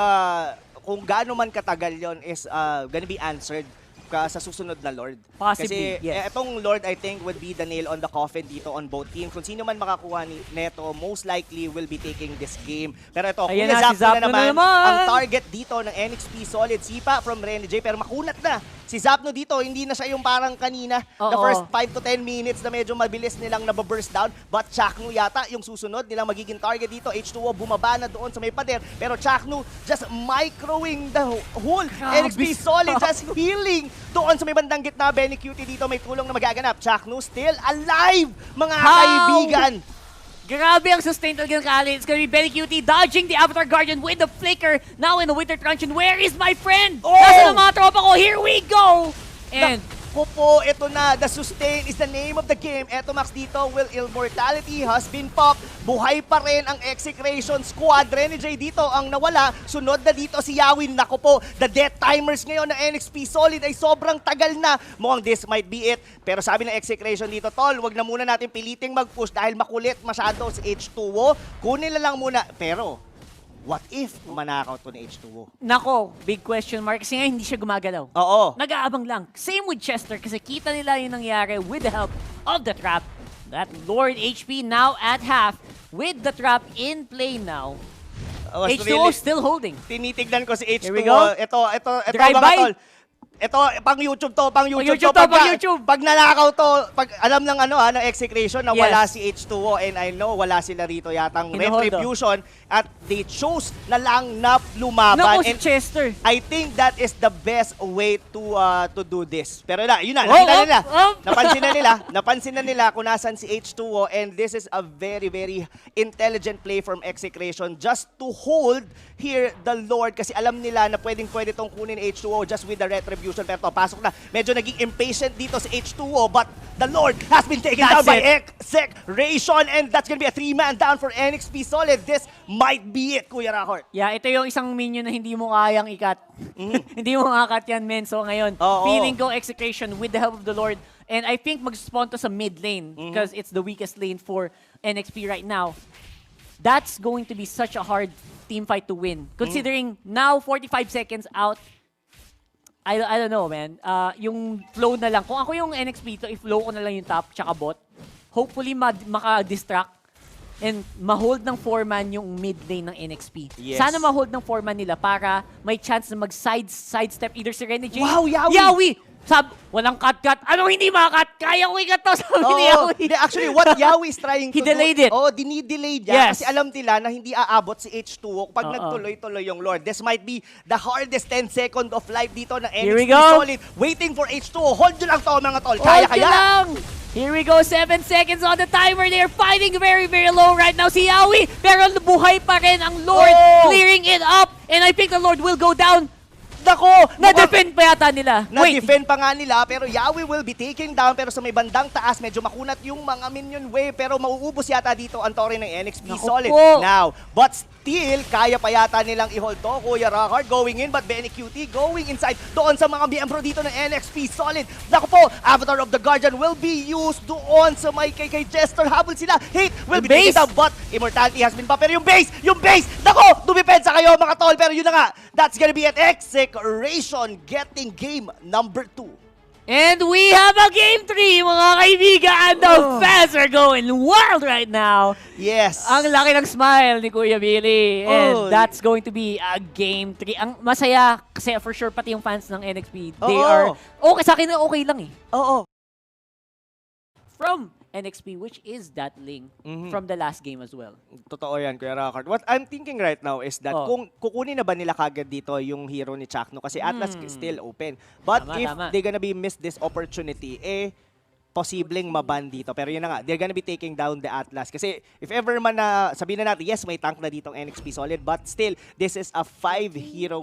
Speaker 1: kung gaano man katagal yon is gonna be answered ka sa susunod na Lord.
Speaker 2: Possibly,
Speaker 1: Kasi
Speaker 2: yes.
Speaker 1: etong Lord, I think, would be the nail on the coffin dito on both teams. Kung sino man makakuha neto, most likely will be taking this game. Pero ito,
Speaker 2: Ayan
Speaker 1: Kuya
Speaker 2: na, si
Speaker 1: Zapno
Speaker 2: Zapno
Speaker 1: na naman,
Speaker 2: na naman.
Speaker 1: ang target dito ng NXP Solid. Sipa from Rene J, pero makunat na. Si Zapno dito, hindi na siya yung parang kanina, the
Speaker 2: Oo.
Speaker 1: first 5 to 10 minutes na medyo mabilis nilang nababurst down. But Chaknu yata yung susunod nilang magiging target dito. H2O bumaba na doon sa may pader. Pero Chaknu just microing the whole NXP Solid, just healing doon sa may bandang gitna. Benny Cutie dito may tulong na magaganap. Chaknu still alive, mga kaibigan.
Speaker 2: Grabe ang sustain talaga ng Kali. It's gonna be Benny Cutie dodging the Avatar Guardian with the flicker. Now in the Winter Truncheon, where is my friend?
Speaker 1: Oh!
Speaker 2: Nasa ng mga tropa ko? Here we go! And
Speaker 1: Naku po, ito na. The sustain is the name of the game. Eto Max dito, Will Immortality has been popped. Buhay pa rin ang Execration Squad. Rene J dito ang nawala. Sunod na dito si Yawin. Naku po, the death timers ngayon ng NXP Solid ay sobrang tagal na. Mukhang this might be it. Pero sabi ng Execration dito, tol, wag na muna natin piliting mag-push dahil makulit masyado si H2O. Kunin na lang muna. Pero, what if manakaw to ni H2O?
Speaker 2: nako, big question mark kasi nga hindi siya gumagalaw.
Speaker 1: Oo.
Speaker 2: Nag-aabang lang. Same with Chester kasi kita nila yung nangyari with the help of the trap. That Lord HP now at half with the trap in play now. H2O still holding.
Speaker 1: Tinitignan ko si H2O.
Speaker 2: Here we go.
Speaker 1: Ito
Speaker 2: Drive
Speaker 1: mga
Speaker 2: by.
Speaker 1: tol. Ito, pang YouTube to, pang YouTube
Speaker 2: YouTube
Speaker 1: to.
Speaker 2: to, pang YouTube.
Speaker 1: Pag nanakaw to, pag alam ng ng Execration na
Speaker 2: Yes.
Speaker 1: wala si H2O and I know wala sila rito yatang
Speaker 2: Hinuhold,
Speaker 1: retribution at they chose na lang na lumaban.
Speaker 2: Nako si
Speaker 1: And
Speaker 2: Chester.
Speaker 1: I think that is the best way to do this. Pero yun na,
Speaker 2: Oh,
Speaker 1: nakita nila.
Speaker 2: oh.
Speaker 1: Napansin na nila kung nasan si H2O and this is a very, very intelligent play from Execration just to hold here the Lord kasi alam nila na pwede tong kunin H2O just with the retribution. Pero to, pasok na. Medyo naging impatient dito si H2O but the Lord has been taken down by Execration and that's gonna be a 3-man down for NXP Solid. This might be it, Kuya Rakor.
Speaker 2: Yeah, ito yung isang minion na hindi mo kayang ikat. Hindi mo makakat yan, men. So ngayon,
Speaker 1: Oo.
Speaker 2: feeling go Execration with the help of the Lord. And I think mag-spawn to sa mid lane because it's the weakest lane for NXP right now. That's going to be such a hard team fight to win. Considering now 45 seconds out, I don't know, man. Yung flow na lang. Kung ako yung NXP to, i-flow ko na lang yung top tsaka bot, hopefully maka-distract and ma-hold ng 4-man yung mid lane ng NXP.
Speaker 1: Yes.
Speaker 2: Sana ma-hold ng 4-man nila para may chance na mag-sidestep either si Rene J.
Speaker 1: Wow, Yawi!
Speaker 2: Yawi! Walang cut-cut. Anong hindi makakat? Kaya ko ikat to, sabi ni Yawi.
Speaker 1: Hindi, actually, what Yawi is trying to
Speaker 2: He delayed it.
Speaker 1: Oh, dinidelay niya.
Speaker 2: Yes.
Speaker 1: Kasi alam nila na hindi aabot si H2O pag
Speaker 2: Oo.
Speaker 1: nagtuloy-tuloy yung Lord. This might be the hardest 10 second of life dito ng
Speaker 2: Here we
Speaker 1: NXT
Speaker 2: go.
Speaker 1: Solid. Waiting for H2O. Hold nyo lang to, mga tol.
Speaker 2: Hold
Speaker 1: Kaya.
Speaker 2: lang! Here we go, 7 seconds on the timer. They're fighting very, very low right now. Si Yawi, pero buhay pa rin ang Lord,
Speaker 1: Oh!
Speaker 2: clearing it up. And I think the Lord will go down.
Speaker 1: Nako!
Speaker 2: Na-defend pa yata nila. Wait,
Speaker 1: Na-defend pa nga nila, pero Yawi will be taking down. Pero sa may bandang taas, medyo makunat yung mga minion wave. Pero mauubos yata dito ang tore ng NXP
Speaker 2: Naku
Speaker 1: Solid.
Speaker 2: po.
Speaker 1: Now, but still, kaya pa yata nilang i-hold to. Kuya Rockard going in, but Benny Cutie going inside doon sa mga miyembro dito ng NXP Solid. Naku po, Avatar of the Guardian will be used doon sa may kay Jester. Habol sila. Hate will be taken
Speaker 2: base.
Speaker 1: down, but Immortality has been pa. Pero yung base! Naku! Dumipensa kayo mga tol. Pero yun na nga, that's gonna be an Execration getting game number 2.
Speaker 2: and we have a game 3, mga kaibigan. The fans are going wild right now.
Speaker 1: Yes.
Speaker 2: Ang laki ng smile ni Kuya Billy. And
Speaker 1: Oh.
Speaker 2: that's going to be a game 3. Ang masaya kasi for sure pati yung fans ng NXP, they
Speaker 1: Oo.
Speaker 2: are okay sa akin na okay lang eh.
Speaker 1: Oo.
Speaker 2: From NXP, which is that link from the last game as well.
Speaker 1: Totoo yan, Kuya Rockard. What I'm thinking right now is that
Speaker 2: Oh.
Speaker 1: kung kukunin na ba nila kagad dito yung hero ni Chakno kasi Atlas is still open. But
Speaker 2: Tama,
Speaker 1: if
Speaker 2: tama.
Speaker 1: they're gonna be miss this opportunity, posibleng maban dito. Pero yun na nga, they're gonna be taking down the Atlas. Kasi if ever man na, sabihin na natin, yes, may tank na ditong NXP Solid, but still, this is a 10 hero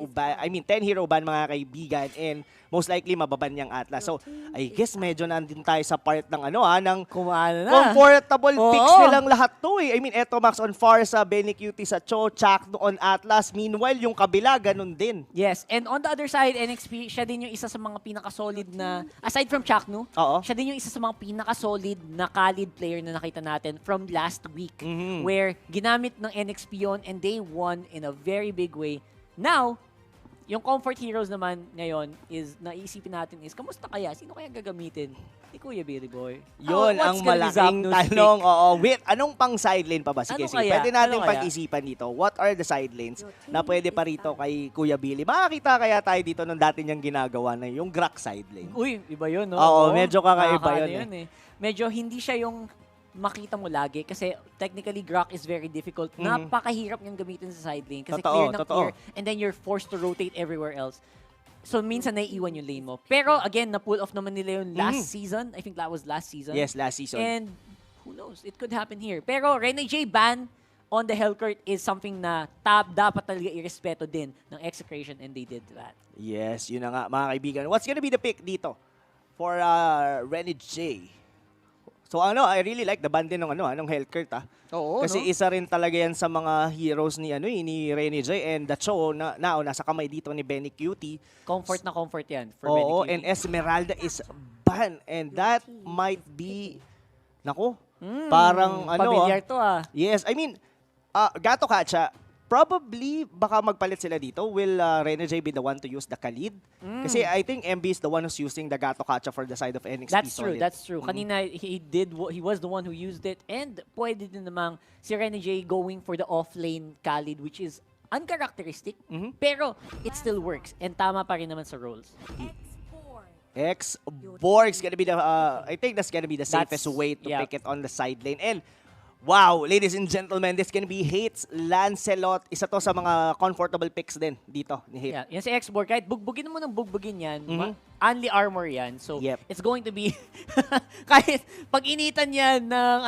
Speaker 1: ban mga kaibigan, and most likely mababan niyang Atlas. So, I guess medyo nandun tayo sa part ng ng
Speaker 2: Kumano na.
Speaker 1: comfortable
Speaker 2: Oo.
Speaker 1: picks nilang lahat to eh. I mean, eto Max on Farsa, Benny Cutie sa Cho, Chakno on Atlas. Meanwhile, yung kabila, ganun din.
Speaker 2: Yes, and on the other side, NXP, siya din yung isa sa mga pinaka-solid na, aside from Chakno,
Speaker 1: Oo.
Speaker 2: siya din yung isa sa mga pinaka-solid na Khalid player na nakita natin from last week, where ginamit ng NXP yun and they won in a very big way. Now, Yung comfort heroes naman ngayon is, naisipin natin is, kamusta kaya? Sino kaya gagamitin? Ni Kuya Billy Boy.
Speaker 1: Yun ang malaking tanong. Oo, wait, anong pang side lane pa ba? Sige, sige. Pwede natin pag-isipan dito. What are the side lanes na pwede pa rito kay Kuya Billy? Makakita kaya tayo dito nung dati niyang ginagawa na yung Grack side lane.
Speaker 2: Uy, iba yun, no?
Speaker 1: Oo, medyo kakaiba yun eh.
Speaker 2: Medyo hindi siya yung makita mo lagi kasi technically Grok is very difficult. Napakahirap niyang gamitin sa side lane kasi clear na clear and then you're forced to rotate everywhere else. So minsan naiiwan yung lane mo. Pero again, na-pull off naman nila yung last season. I think that was last season.
Speaker 1: Yes, last season.
Speaker 2: And who knows, it could happen here. Pero Rene J ban on the Hellcourt is something na dapat talaga irespeto din ng Execration and they did that.
Speaker 1: Yes, yun na nga mga kaibigan. What's gonna be the pick dito for Rene J? So I really like the band din ng Hellcourt
Speaker 2: Oo,
Speaker 1: kasi isa rin talaga yan sa mga heroes ni ni Rene J and the show nasa kamay dito ni Benny Cutie.
Speaker 2: Comfort na comfort yan for
Speaker 1: Oo,
Speaker 2: Benny Cutie.
Speaker 1: and Esmeralda is banned and that might be parang
Speaker 2: familiar to
Speaker 1: Yes, I mean Gato Kacha, probably baka magpalit sila dito. Will Rene J be the one to use the Khalid? Kasi I think MB is the one who's using the Gato Kacha for the side of NXP.
Speaker 2: That's true. Kanina, he was the one who used it. And pwede din namang si Rene J going for the offlane Khalid, which is uncharacteristic. Pero it still works. And tama pa rin naman sa roles.
Speaker 1: X-Borg's gonna be the, I think that's gonna be the safest way to pick it on the side lane. And wow, ladies and gentlemen, this can be Hate's Lancelot. Isa to sa mga comfortable picks din dito ni Hate.
Speaker 2: Yeah, yan si X-Borg. Kahit bugbugin mo ng bugbugin yan, only armor yan. So, it's going to be, kahit pag initan yan ng,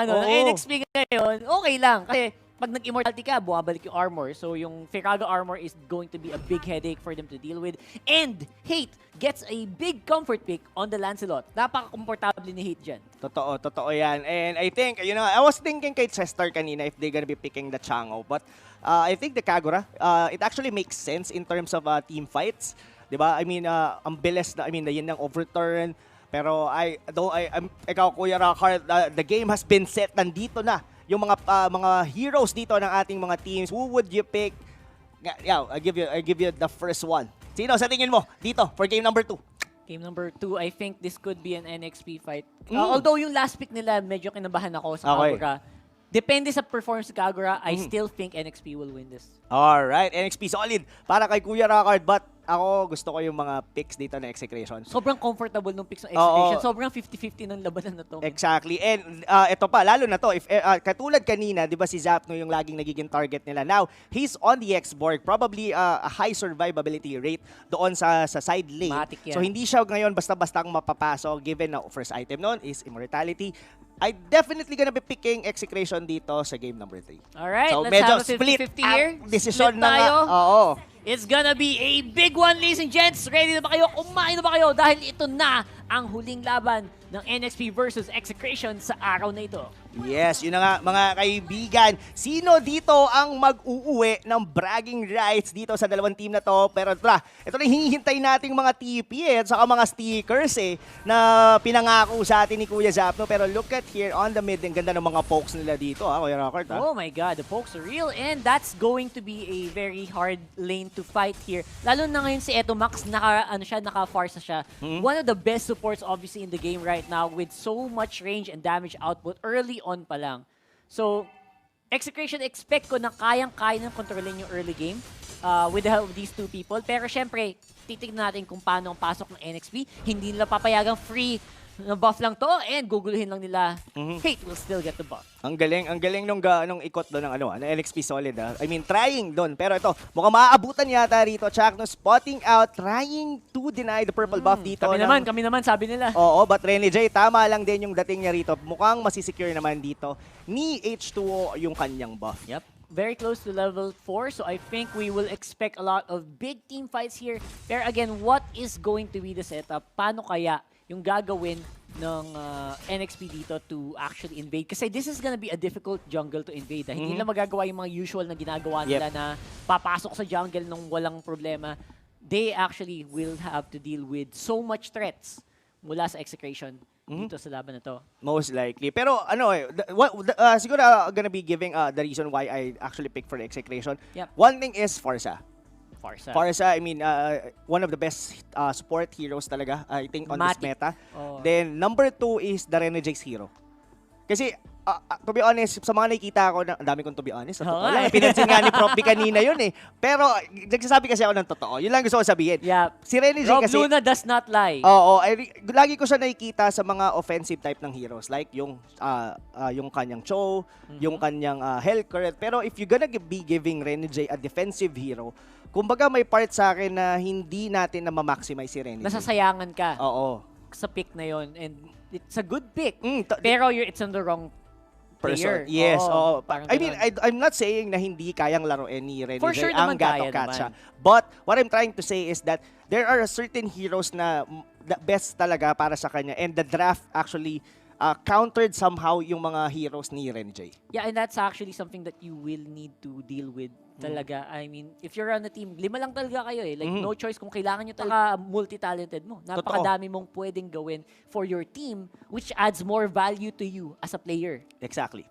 Speaker 2: NXP ngayon, okay lang. Kasi pag nag-immortality ka, buwabalik yung armor. So, yung Firaga armor is going to be a big headache for them to deal with. And Hate gets a big comfort pick on the Lancelot. Napaka-komportable ni Hate dyan.
Speaker 1: Totoo yan. And I think, I was thinking kay Chester kanina if they're gonna be picking the Chango. But I think the Kagura, it actually makes sense in terms of team fights. Diba? I mean, ang bilis na, yun ang overturn. Pero ikaw, Kuya Rockheart, the game has been set. Nandito na yung mga heroes dito ng ating mga teams. Who would you pick? Yeah, I give you the first one. Sino sa tingin mo dito for game number 2?
Speaker 2: Game number 2, I think this could be an NXP fight. Although yung last pick nila, medyo kinabahan ako sa Kagura. Depende sa performance ng Kagura, I still think NXP will win this.
Speaker 1: Alright, NXP solid para kay Kuya Rockard. But ako, gusto ko yung mga picks dito na Execration.
Speaker 2: Sobrang comfortable nung picks ng Execration. Sobrang 50-50 ng labanan na to.
Speaker 1: Exactly. And ito pa, lalo na to, if katulad kanina, di ba si Zapno yung laging nagiging target nila. Now, he's on the X-Borg. Probably a high survivability rate doon sa side lane. So, hindi siya ngayon basta-basta ang mapapasok. Given na first item noon is Immortality. I definitely gonna be picking Execration dito sa game number 3.
Speaker 2: Alright,
Speaker 1: so,
Speaker 2: let's have a 50-50 here.
Speaker 1: Decision na nga. Oo.
Speaker 2: It's gonna be a big one, ladies and gents. Ready na ba kayo? Kumain na ba kayo? Dahil ito na ang huling laban ng NXP versus Execration sa araw na ito.
Speaker 1: Yes, yun na nga mga kaibigan. Sino dito ang mag-uuwi ng bragging rights dito sa dalawang team na to? Pero ito na hinihintay nating mga TP at saka mga stickers na pinangako sa atin ni Kuya Zapno. Pero look at here on the mid, ang ganda ng mga pokes nila dito, Kuya Rockard.
Speaker 2: Oh my God, the pokes are real and that's going to be a very hard lane to fight here. Lalo na ngayon si Eto Max, naka-farsa siya. One of the best supports obviously in the game right now with so much range and damage output early on pa lang. So, Execration, expect ko na kayang-kaya ng kontrolin yung early game with the help of these two people. Pero syempre, titignan natin kung paano ang pasok ng NXP. Hindi nila papayagang free na buff lang to and guguluhin lang nila. Hate will still get the buff.
Speaker 1: Ang galing nung ikot doon ng NXP solid. I mean, trying doon. Pero ito, mukhang maaabutan yata rito. Chak, no, spotting out, trying to deny the purple buff dito.
Speaker 2: Kami naman, sabi nila.
Speaker 1: Oo, but Rene J, tama lang din yung dating niya rito. Mukhang masisecure naman dito ni H2O yung kanyang buff.
Speaker 2: Yep. Very close to level 4, so I think we will expect a lot of big team fights here. Pero again, what is going to be the setup? Paano kaya yung gagawin ng NXP dito to actually invade? Kasi this is gonna be a difficult jungle to invade. Hindi nila magagawa yung mga usual na ginagawa nila na papasok sa jungle nung walang problema. They actually will have to deal with so much threats mula sa Execration dito sa laban na to.
Speaker 1: Most likely. Pero siguro gonna be giving the reason why I actually picked for the Execration.
Speaker 2: Yep.
Speaker 1: One thing is Forza.
Speaker 2: Farsa.
Speaker 1: Farsa, I mean, one of the best support heroes talaga, I think, on this meta. Then, number 2 is the Renegade's hero. Kasi, to be honest, sa mga nakikita ko, ang dami kong to be honest, sa totoo lang, pinansin nga ni Prof. B kanina yun eh. Pero, nagsasabi kasi ako ng totoo. Yun lang gusto ko sabihin.
Speaker 2: Yeah.
Speaker 1: Si Renegade kasi...
Speaker 2: Luna does not lie.
Speaker 1: Oo, lagi ko siya nakikita sa mga offensive type ng heroes. Like, yung kanyang Cho, yung kanyang Hellcurrent. Pero if you're gonna be giving Renegade a defensive hero, kumbaga may part sa akin na hindi natin na ma-maximize si Renegade.
Speaker 2: Nasasayangan ka.
Speaker 1: Oo.
Speaker 2: Sa pick na yon, and it's a good pick. Pero it's on the wrong
Speaker 1: person.
Speaker 2: Player.
Speaker 1: Yes.
Speaker 2: Oo,
Speaker 1: I mean, I'm not saying na hindi kayang laruin ni Renegade
Speaker 2: For sure
Speaker 1: ang
Speaker 2: naman kaya
Speaker 1: Gato-Katsa.
Speaker 2: naman.
Speaker 1: But what I'm trying to say is that there are certain heroes na best talaga para sa kanya, and the draft actually countered somehow yung mga heroes ni Renegade.
Speaker 2: Yeah, and that's actually something that you will need to deal with talaga. I mean, if you're on a team, 5 lang talaga kayo eh. Like, no choice kung kailangan nyo talaga multi-talented mo. Napakadami mong pwedeng gawin for your team, which adds more value to you as a player.
Speaker 1: Exactly.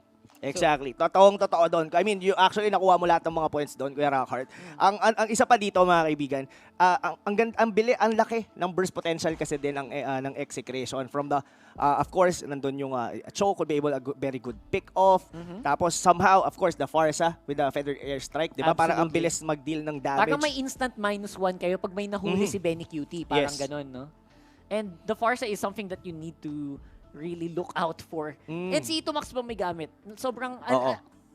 Speaker 1: Totoo doon. I mean, you actually nakuha mo lahat ng mga points doon, Kuya Rockhart. Ang isa pa dito, mga kaibigan, ang laki ng burst potential kasi din ng Execration from the of course, nandun yung Cho could be able a very good pick off. Tapos somehow, of course, the Farsa with the feather airstrike, 'di ba? Parang ang bilis mag-deal ng damage.
Speaker 2: Parang may instant -1 kayo pag may nahuli si Benny Cutie, parang ganun, no? And the Farsa is something that you need to really look out for. And si Itomax pa may gamit. Sobrang,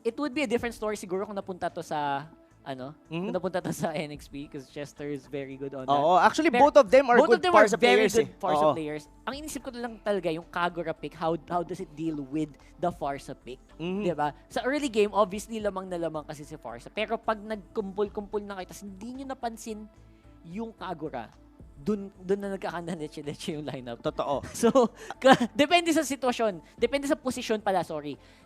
Speaker 2: it would be a different story siguro kung napunta to sa, kung napunta to sa NXP because Chester is very good on that.
Speaker 1: Actually, both of them are good Farsa players.
Speaker 2: Very good Farsa players. Ang inisip ko lang talaga, yung Kagura pick, how does it deal with the Farsa pick? Diba? Sa early game, obviously, lamang na lamang kasi si Farsa. Pero pag nagkumpul-kumpul na kayo, tas hindi nyo napansin yung Kagura, dun na nagkakanda-leche-leche yung lineup.
Speaker 1: Totoo.
Speaker 2: So, depende sa sitwasyon, depende sa posisyon pala,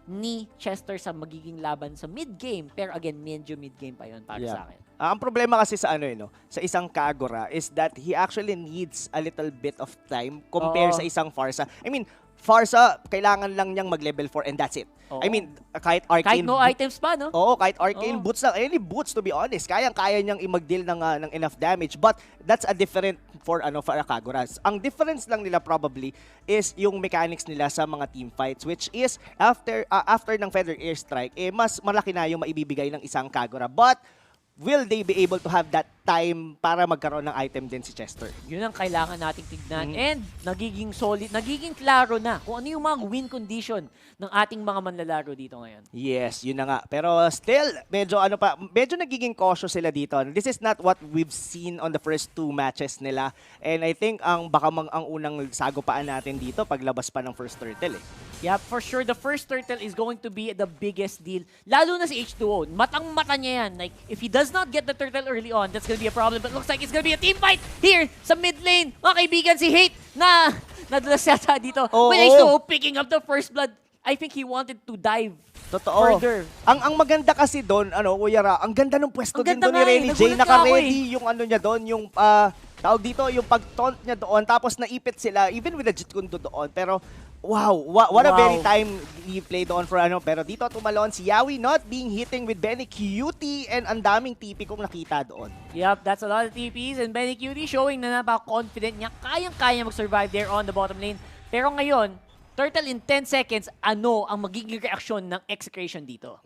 Speaker 2: ni Chester sa magiging laban sa mid-game. Pero again, medyo mid-game pa yun para sa akin.
Speaker 1: Ang problema kasi sa sa isang Kagura is that he actually needs a little bit of time compare sa isang Farsa. I mean, Farsa, kailangan lang niyang mag-level 4 and that's it. I mean, kahit Arcane...
Speaker 2: Kahit no items pa, no?
Speaker 1: Kahit Arcane boots lang. Any boots, to be honest. Kaya niyang i-mag-deal ng enough damage. But that's a different for Kagura. Ang difference lang nila probably is yung mechanics nila sa mga team fights, which is after ng Feather Airstrike, mas malaki na yung maibibigay ng isang Kagura. But will they be able to have that time para magkaroon ng item din si Chester?
Speaker 2: Yun ang kailangan nating tignan. And nagiging solid, nagiging klaro na kung ano yung mga win condition ng ating mga manlalaro dito ngayon.
Speaker 1: Yes, yun na nga. Pero still, medyo nagiging cautious sila dito. This is not what we've seen on the first 2 matches nila. And I think ang unang sagupaan natin dito paglabas pa ng first turtle eh.
Speaker 2: Yeah, for sure, the first turtle is going to be the biggest deal. Lalo na si H2O. Matang-mata niya yan. Like, if he does not get the turtle early on, that's gonna be a problem. But looks like it's gonna be a team fight here sa mid lane. Mga kaibigan, si Hate na nadulas yata dito. With H2O picking up the first blood. I think he wanted to dive further.
Speaker 1: Ang maganda kasi doon, Kuya Ra, ang ganda ng pwesto din doon ni Renegade. Naka-ready yung niya doon, yung tawag dito, yung pag-taunt niya doon. Tapos naipit sila, even with the Jit Kundo doon. Pero wow, what a very time he played on for Pero dito tumalon si Yawi not being hitting with Benny Cutie and ang daming TP kong nakita doon.
Speaker 2: Yep, that's a lot of TPs and Benny Cutie showing na napaka-confident niya. Kayang-kaya mag-survive there on the bottom lane. Pero ngayon, Turtle in 10 seconds, ano ang magiging reaksyon ng Execration dito?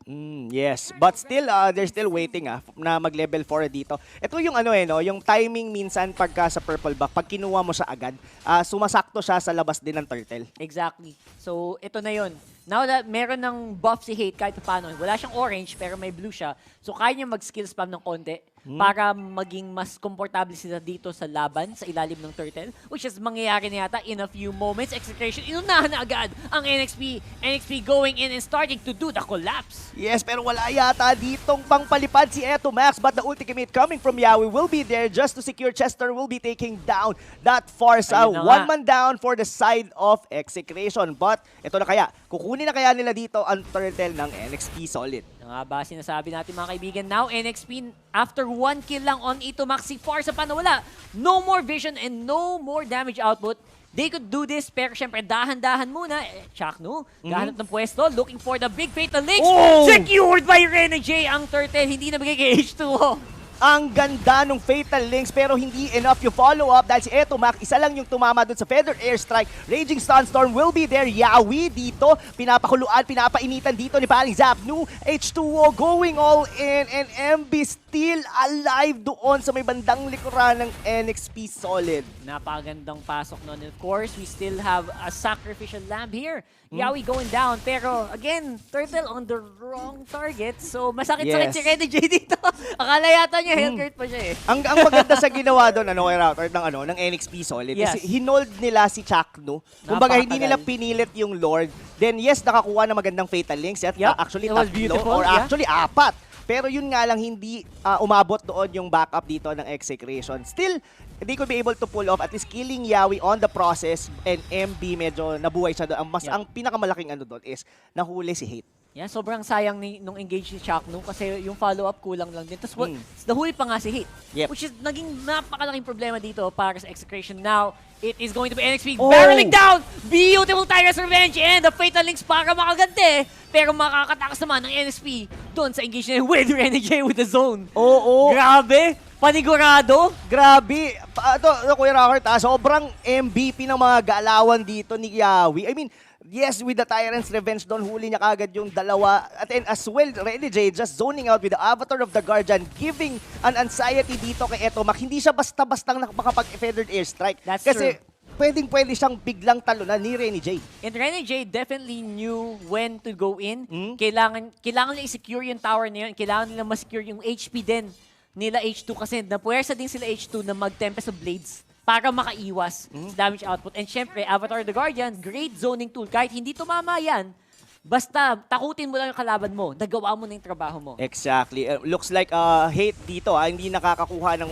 Speaker 1: Yes, but still, they're still waiting na mag-level 4 dito. Ito yung yung timing minsan pagka sa purple buff, pag kinuha mo siya agad, sumasakto siya sa labas din ng Turtle.
Speaker 2: Exactly. So, ito na yun. Now that meron ng buff si Hate kahit paano, wala siyang orange pero may blue siya, so kaya niya mag-skill spam ng konti para maging mas komportable sila dito sa laban sa ilalim ng Turtle, which is mangyayari na yata in a few moments. Execration, inunahan na agad ang NXP. NXP going in and starting to do the collapse.
Speaker 1: Yes, pero wala yata ditong pangpalipad si Etomax, but the ultimate coming from Yawi will be there just to secure. Chester will be taking down that Farsa. One man down for the side of Execration. But ito na kaya, kukunin na kaya nila dito ang Turtle ng NXP solid.
Speaker 2: Nga ba sinasabi natin mga kaibigan, now NXP after 1 kill lang on Itomax, si Farsa pa nawala. No more vision and no more damage output. They could do this, pero syempre dahan-dahan muna. Chakno, gahanap ng pwesto, looking for the big fatal links. Secured by Renegade ang Turtle, hindi nabigay kay H2O.
Speaker 1: Ang ganda ng Fatal Links pero hindi enough yung follow-up dahil si Etomac, isa lang yung tumama dun sa Feather Airstrike. Raging Sunstorm will be there. Yawi dito, pinapakuluan, pinapainitan dito ni paring Zapnu. H2O going all in and MB still alive doon sa may bandang likuran ng NXP Solid.
Speaker 2: Napakagandang pasok nun. Of course, we still have a sacrificial lamb here. Yawi going down. Pero again, Turtle on the wrong target. So masakit-sakit si Ready J dito. Akala yata niya Hellcurt pa siya eh.
Speaker 1: Ang maganda sa ginawa doon kay router ng NXP Solid
Speaker 2: Yes.
Speaker 1: is hinold nila si Chakno. Kumbaga hindi nila pinilit yung Lord. Then yes, nakakuha ng magandang Fatal Links. At actually
Speaker 2: it was
Speaker 1: tatlo
Speaker 2: beautiful,
Speaker 1: or actually apat. Pero yun nga lang hindi umabot doon yung backup dito ng Execration. Still, they could be able to pull off at least killing Yawi on the process, and MB medyo nabuhay siya doon. Ang pinakamalaking ano doon is nahuli si Hate.
Speaker 2: Yeah, sobrang sayang nung engage ni Chakno kasi yung follow-up kulang lang din. Tapos nahuli pa nga si Hate. Which is naging napakalaking problema dito para sa Execration. Now, it is going to be NXP barreling down! Beautiful Tiger's Revenge and the Fatal Links para makaganti. Pero makakatakas naman ng NXP doon sa engage niya with Renegade with the zone.
Speaker 1: Oo.
Speaker 2: Grabe! Panigurado!
Speaker 1: Grabe! Ito, Kuya Rockert, sobrang MVP ng mga galawan dito ni Yawi. I mean, yes, with the Tyrant's Revenge doon, huli niya kagad yung dalawa. At then as well, Renegade just zoning out with the Avatar of the Guardian, giving an anxiety dito kay Etomac. Hindi siya basta-bastang makapag-feathered airstrike.
Speaker 2: That's
Speaker 1: kasi
Speaker 2: true.
Speaker 1: pwede siyang biglang talunan ni Renegade.
Speaker 2: And Renegade definitely knew when to go in. Kailangan nila i-secure yung tower na yun. Kailangan nila ma-secure yung HP din nila H2 kasi napuwersa din sila H2 na mag-Tempest of Blades para makaiwas sa damage output. And syempre, Avatar the Guardian, great zoning tool. Kahit hindi tumama yan, basta takutin mo lang yung kalaban mo, nagawa mo na yung trabaho mo.
Speaker 1: Exactly. Looks like Hate dito, hindi nakakakuha ng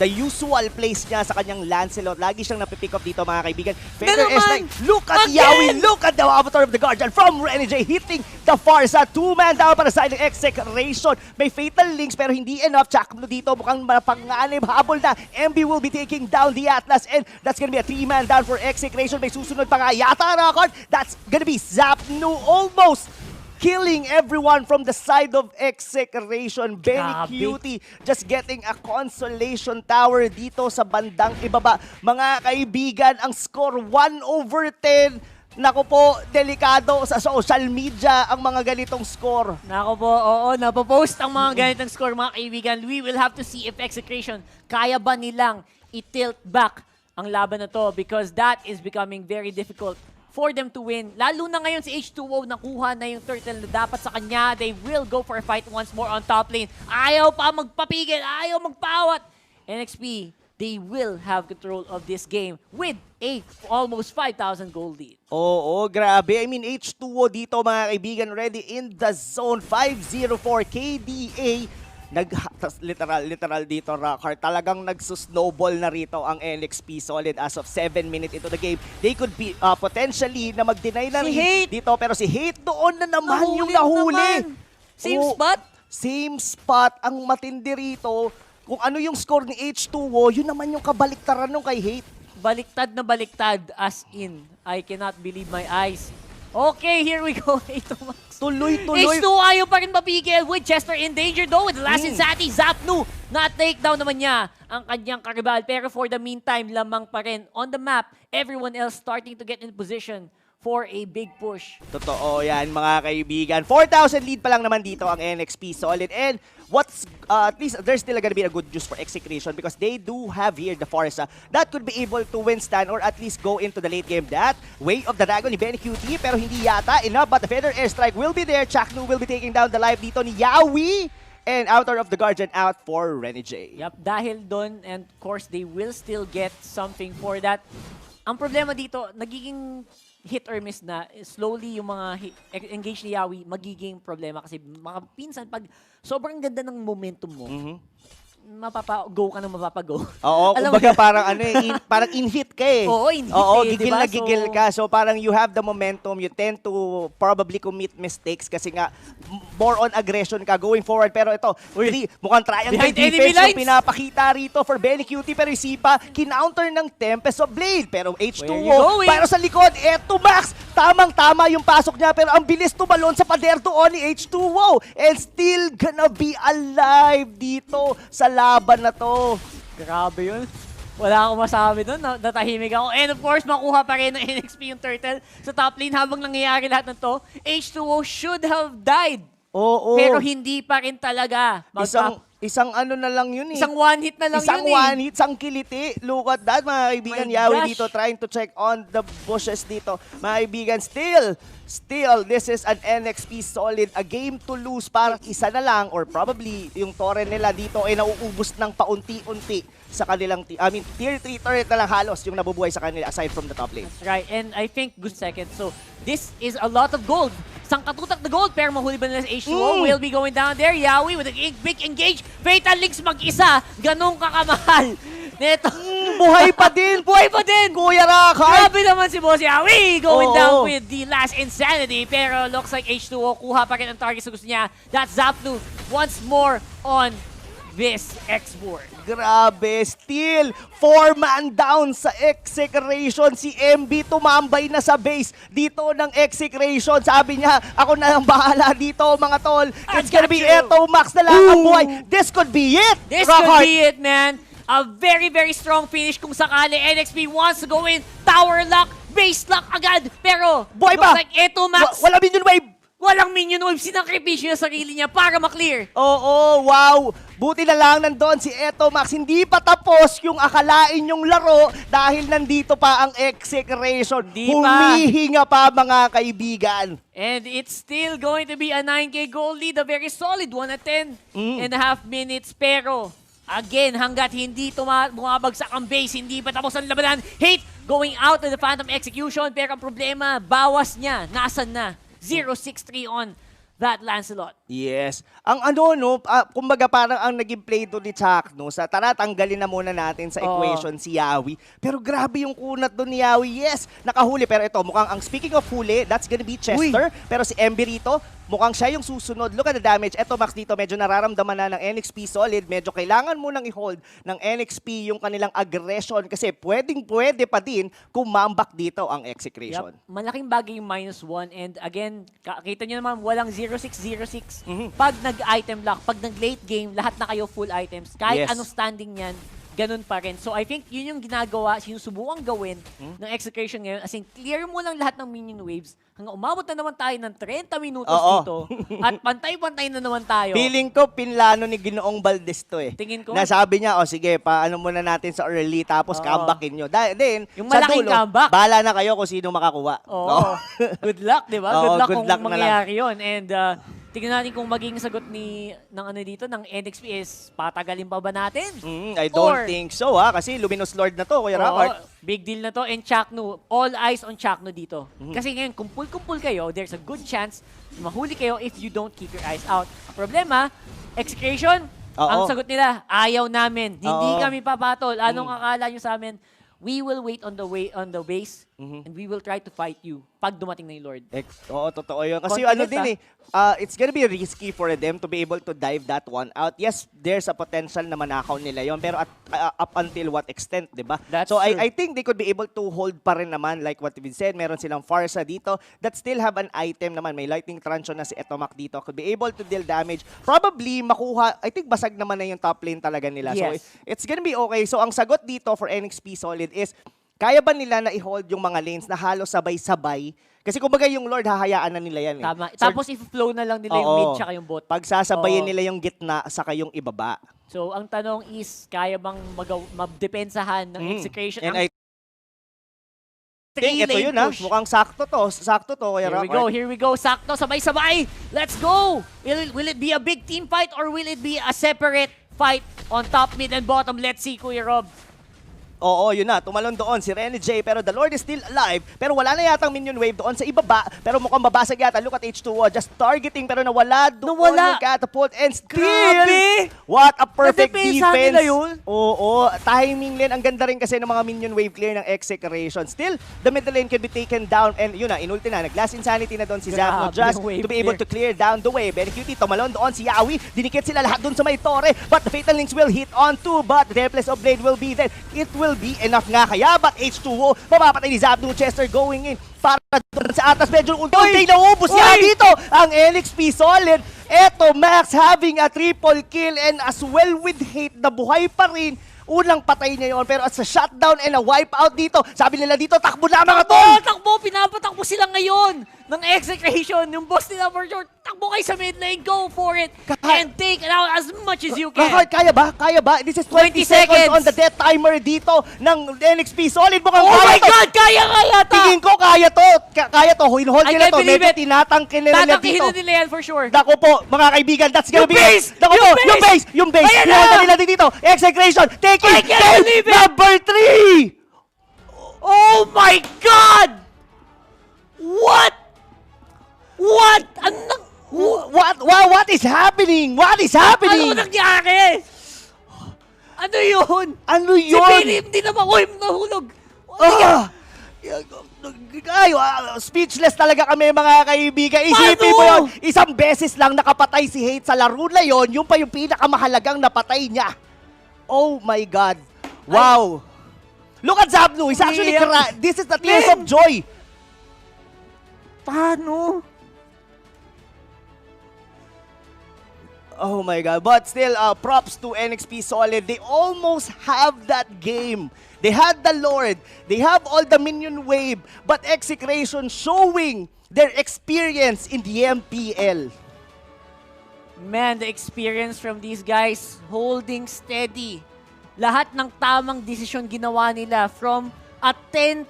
Speaker 1: the usual place niya sa kanyang Lancelot. Lagi siyang napipick up dito, mga kaibigan. Feather Airstrike, look at Yawi, look at the Avatar of the Guardian from Renegade hitting the Farsa. Two-man down para sa Execration. May Fatal Links pero hindi enough. Chakno dito, mukhang mapanganib. Habol na. MB will be taking down the Atlas and that's gonna be a three-man down for Execration. May susunod pa nga yata record. That's gonna be Zapnu almost killing everyone from the side of Execration. Benny Cutie just getting a consolation tower dito sa bandang ibaba. Mga kaibigan, ang score 1/10. Naku po, delikado sa social media ang mga ganitong score.
Speaker 2: Naku po, oo, napopost ang mga ganitong score, mga kaibigan. We will have to see if Execration kaya ba nilang i-tilt back ang laban na to because that is becoming very difficult for them to win. Lalo na ngayon si H2O nakuha na yung turtle na dapat sa kanya. They will go for a fight once more on top lane. Ayaw pa magpapigil, ayaw magpawat. NXP, they will have control of this game with a almost 5,000 gold lead.
Speaker 1: Oo, grabe. I mean, H2O dito, mga kaibigan, ready in the zone. 504 KDA. Literal dito, Rockheart. Talagang nagsusnowball na rito ang NXP Solid as of 7 minutes into the game. They could be potentially na mag-deny na dito. Pero si Hate doon na naman yung nahuli.
Speaker 2: Same spot?
Speaker 1: Same spot. Ang matindi rito, kung ano yung score ni H2O, yun naman yung kabaliktaran nung kay Hate.
Speaker 2: Baliktad na baliktad as in. I cannot believe my eyes. Okay, here we go.
Speaker 1: Tuloy-tuloy.
Speaker 2: H2 ayaw pa rin mapigil with Chester in danger though. With the last Insanity, Zapnu na-takedown naman niya ang kanyang karibal. Pero for the meantime, lamang pa rin on the map. Everyone else starting to get in position for a big push.
Speaker 1: Totoo yan, mga kaibigan. 4,000 lead pa lang naman dito ang NXP Solid. And what's, at least there's still gonna be a good juice for Execration because they do have here the Farsa that could be able to withstand or at least go into the late game. That Way of the Dragon ni Benny QT pero hindi yata enough, but the Feather Airstrike will be there. Chaknu will be taking down the life dito ni Yawi. And Avatar of the Guardian out for Renegade.
Speaker 2: Yep, dahil doon, and of course, they will still get something for that. Ang problema dito, nagiging hit or miss na, slowly yung mga engage ni Yawi magiging problema kasi mga pinsan pag sobrang ganda ng momentum mo, mapapa-go ka na mapapa-go.
Speaker 1: Oo, kumbaga parang ano parang in-hit ka eh.
Speaker 2: Oo, in-hit
Speaker 1: gigil
Speaker 2: diba?
Speaker 1: na gigil ka. So parang you have the momentum, you tend to probably commit mistakes kasi nga more on aggression ka going forward. Pero ito, mukhang triangle defense yung pinapakita rito for Benny Cutie pero isipa, kinounter ng Tempest of Blade. Pero H2O, para sa likod, eto Max, tamang-tama yung pasok niya pero ang bilis tumalon sa pader doon ni H2O and still gonna be alive dito sa kalaban na to.
Speaker 2: Grabe yun. Wala akong masabi doon. Natahimik ako. And of course, makuha pa rin ng NXP yung turtle sa top lane habang nangyayari lahat ng to. H2O should have died.
Speaker 1: Oo.
Speaker 2: Pero hindi pa rin talaga.
Speaker 1: Isang ano na lang yun eh.
Speaker 2: Isang one hit na lang
Speaker 1: isang
Speaker 2: yun eh.
Speaker 1: one hit, isang kiliti. Look at that, mga kaibigan.
Speaker 2: My
Speaker 1: Yawi
Speaker 2: gosh.
Speaker 1: dito, trying to check on the bushes dito. Mga kaibigan, still, this is an NXP solid. A game to lose, parang isa na lang, or probably yung torrent nila dito ay nauubos ng paunti-unti sa kanilang, tier 3 turret na lang halos yung nabubuhay sa kanila aside from the top lane.
Speaker 2: That's right. And I think, good second. So, this is a lot of gold. Sangkatutak na gold, pero mahuli ba nila sa H2O? Will be going down there. Yawi with a big engage. Fatal Links mag-isa. Ganong kakamahal. Neto.
Speaker 1: Buhay pa din!
Speaker 2: Buhay pa din!
Speaker 1: Kuya Rakay!
Speaker 2: Grabe naman si Boss Yawi going
Speaker 1: Oo.
Speaker 2: down with the last insanity. Pero looks like H2O kuha pa rin ang target sa gusto niya. That's Zapnu once more on this X-Board.
Speaker 1: Grabe, still 4-man down sa Execration. Si MB tumambay na sa base dito ng Execration. Sabi niya, ako na lang bahala dito mga tol. It's gonna be Eto Max na lang ang buhay. This could be it!
Speaker 2: This could be it, man. A very, very strong finish kung sakali. NXP wants to go in. Tower lock, base lock agad. Pero,
Speaker 1: Buhay
Speaker 2: looks
Speaker 1: pa!
Speaker 2: like Eto Max,
Speaker 1: Wala minion wave!
Speaker 2: walang minion wave. Sinakripisyo yung sarili niya para maklear.
Speaker 1: Oo, wow! Buti na lang nandun si Eto Max. Hindi pa tapos yung akalain yung laro dahil nandito pa ang Execration.
Speaker 2: Di pa.
Speaker 1: Humihinga pa mga kaibigan.
Speaker 2: And it's still going to be a 9K goal lead. A very solid one at 10.5 minutes. Pero, again, hanggat hindi bumabagsak ang base, hindi pa tapos ang labanan. Hate going out to the Phantom Execution. Pero ang problema, bawas niya. Nasaan na? 0-6-3 on that Lancelot.
Speaker 1: Yes. Ang kumbaga parang ang naging play to ni Chuck, no, sa tara, tanggalin na muna natin sa equation si Yawi. Pero grabe yung kunat doon ni Yawi. Yes, nakahuli. Pero ito, mukhang speaking of huli, that's gonna be Chester. Pero si MB rito, mukhang siya yung susunod. Look at the damage. Eto Max dito, medyo nararamdaman na ng NXP solid. Medyo kailangan mo nang i-hold ng NXP yung kanilang aggression kasi pwede pa din kumambak dito ang Execration.
Speaker 2: Yep. Malaking bagay yung -1 and again, kita nyo naman walang 0-6-0-6. Pag nag-item lock, pag nag-late game, lahat na kayo full items. Kahit anong standing yan, ganun pa rin. So I think yun yung ginagawa, sinusubukang gawin ng Execration ngayon. As in, clear mo lang lahat ng minion waves hanggang umabot na naman tayo ng 30 minutos dito at pantay-pantay na naman tayo.
Speaker 1: Feeling ko, pinlano ni Ginoong Valdez to eh.
Speaker 2: Tingin ko.
Speaker 1: Nasabi niya, sige, paano muna natin sa early tapos comebackin nyo. Then,
Speaker 2: yung
Speaker 1: sa
Speaker 2: malaking
Speaker 1: dulo,
Speaker 2: comeback.
Speaker 1: bahala na kayo kung sino makakuha.
Speaker 2: Oo. Good luck, di ba? Good luck
Speaker 1: good
Speaker 2: kung
Speaker 1: luck na
Speaker 2: mangyayari yun. And tingnan natin kung magiging sagot ng NXP is patagalin pa ba natin?
Speaker 1: I don't think so kasi Luminous Lord na to, Kuya Robert.
Speaker 2: Big deal na to. And Chakno, all eyes on Chakno dito. Kasi ngayon, kumpul-kumpul kayo, there's a good chance mahuli kayo if you don't keep your eyes out. Problema, Execration, ang sagot nila, ayaw namin. Hindi kami papatol. Anong akala nyo sa amin? We will wait on the base and we will try to fight you pag dumating na yung Lord.
Speaker 1: Oo, totoo yun. Kasi
Speaker 2: Confident,
Speaker 1: it's gonna be risky for them to be able to dive that one out. Yes, there's a potential na manakaw nila yon, pero up until what extent, di ba? So I think they could be able to hold pa rin naman, like what we said, meron silang Farsa dito that still have an item naman. May Lightning Truncheon na si Etomac dito. Could be able to deal damage. Probably makuha, I think basag naman na yung top lane talaga nila.
Speaker 2: Yes.
Speaker 1: So it's gonna be okay. So ang sagot dito for NXP Solid is, kaya ba nila na i-hold yung mga lanes na halos sabay-sabay? Kasi kumbaga yung Lord, hahayaan na nila yan.
Speaker 2: Tama. Tapos i-flow na lang nila yung mid tsaka yung bot.
Speaker 1: Pagsasabayin nila yung gitna saka yung ibaba.
Speaker 2: So, ang tanong is, kaya bang madepensahan ng Execration?
Speaker 1: And I think ito yun mukhang sakto to.
Speaker 2: Here we go. Sakto, sabay-sabay. Let's go! Will it be a big team fight or will it be a separate fight on top, mid, and bottom? Let's see, Kuya Rob.
Speaker 1: Oo, yun na. Tumalon doon si Rene J. Pero the Lord is still alive. Pero wala na yatang minion wave doon sa ibaba. Pero mukhang babasag yata. Look at H2O. Just targeting pero nawala doon yung catapult. And still,
Speaker 2: grabe!
Speaker 1: What a perfect
Speaker 2: Nadepensa
Speaker 1: defense.
Speaker 2: nila yun.
Speaker 1: Oo, timing lane. Ang ganda rin kasi ng mga minion wave clear ng Execration. Still, the middle lane can be taken down. And yun na, inulti na. Nag-last insanity na doon si Zapno just to be able to clear down the wave. And QT, tumalon doon si Yawi. Dinikit sila lahat doon sa may torre. But the Fatal Links will hit on too. But the Deathless of Blade will be there. It will be enough nga kaya, but H2O, mapapatay ni Zapno. Chester going in para sa atas. Medyo unti-unti naubos niya dito ang NXP Solid. Eto, Max having a triple kill and as well with hate na buhay pa rin. Unang patay niya yun, pero at sa shutdown and a wipeout dito, sabi nila dito, takbo na mga tol!
Speaker 2: Takbo! Pinapatakbo sila ngayon ng Execration. Yung boss nila for sure, takbo kayo sa mid lane, go for it, and take it out as much as you can.
Speaker 1: Kaya ba? Kaya ba? This is 20
Speaker 2: 20
Speaker 1: seconds
Speaker 2: seconds
Speaker 1: on the death timer dito ng NXP. Solid mukhang
Speaker 2: Oh
Speaker 1: kaya
Speaker 2: my
Speaker 1: to.
Speaker 2: God! Kaya to!
Speaker 1: Tingin ko kaya to. Kaya to. Hold
Speaker 2: I
Speaker 1: nila
Speaker 2: can't
Speaker 1: to.
Speaker 2: believe
Speaker 1: Medyo
Speaker 2: it.
Speaker 1: tinatangkin nila
Speaker 2: Tatangkihin
Speaker 1: dito.
Speaker 2: na nila yan for sure.
Speaker 1: Dako po, mga kaibigan, that's gonna
Speaker 2: Yung
Speaker 1: be
Speaker 2: base!
Speaker 1: it. Dako
Speaker 2: Yung
Speaker 1: po,
Speaker 2: base!
Speaker 1: yung base.
Speaker 2: Ayan na!
Speaker 1: Pinahanda nila dito. Execration, taking
Speaker 2: I can't believe it!
Speaker 1: number 3!
Speaker 2: Oh my God! What? What?
Speaker 1: What is happening? What is happening?
Speaker 2: Ano nangyari? Ano yun?
Speaker 1: Ano
Speaker 2: Si
Speaker 1: yun?
Speaker 2: Billy, hindi naman, uy, nahulog.
Speaker 1: Speechless talaga kami mga kaibigan. Isipin mo yun, isang beses lang nakapatay si Hate sa laro na yun, yung pa yung pinakamahalagang napatay niya. Oh my God. Wow. Look at Zabnu. He's actually this is the tears of joy.
Speaker 2: Paano?
Speaker 1: Oh my God. But still, props to NXP Solid. They almost have that game. They had the Lord. They have all the minion wave. But Execration showing their experience in the MPL.
Speaker 2: Man, the experience from these guys holding steady. Lahat ng tamang desisyon ginawa nila from a 10,000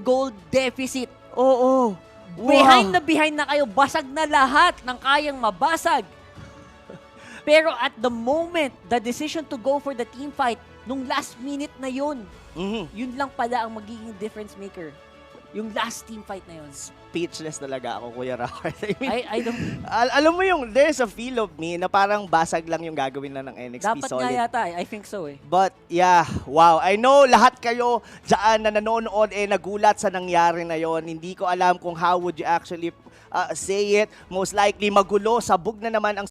Speaker 2: gold deficit.
Speaker 1: Oo.
Speaker 2: Behind na kayo, basag na lahat ng kayang mabasag. Pero at the moment, the decision to go for the team fight, nung last minute na yun, yun lang pala ang magiging difference maker. Yung last team fight na yun.
Speaker 1: Speechless talaga ako, Kuya Rockard.
Speaker 2: I don't...
Speaker 1: Alam mo yung, there's a feel of me na parang basag lang yung gagawin na ng NXP
Speaker 2: Dapat
Speaker 1: Solid.
Speaker 2: nga yata I think so eh.
Speaker 1: But yeah, wow. I know lahat kayo dyan na nanonood nagulat sa nangyari na yon. Hindi ko alam kung how would you actually say it. Most likely magulo, sabog na naman ang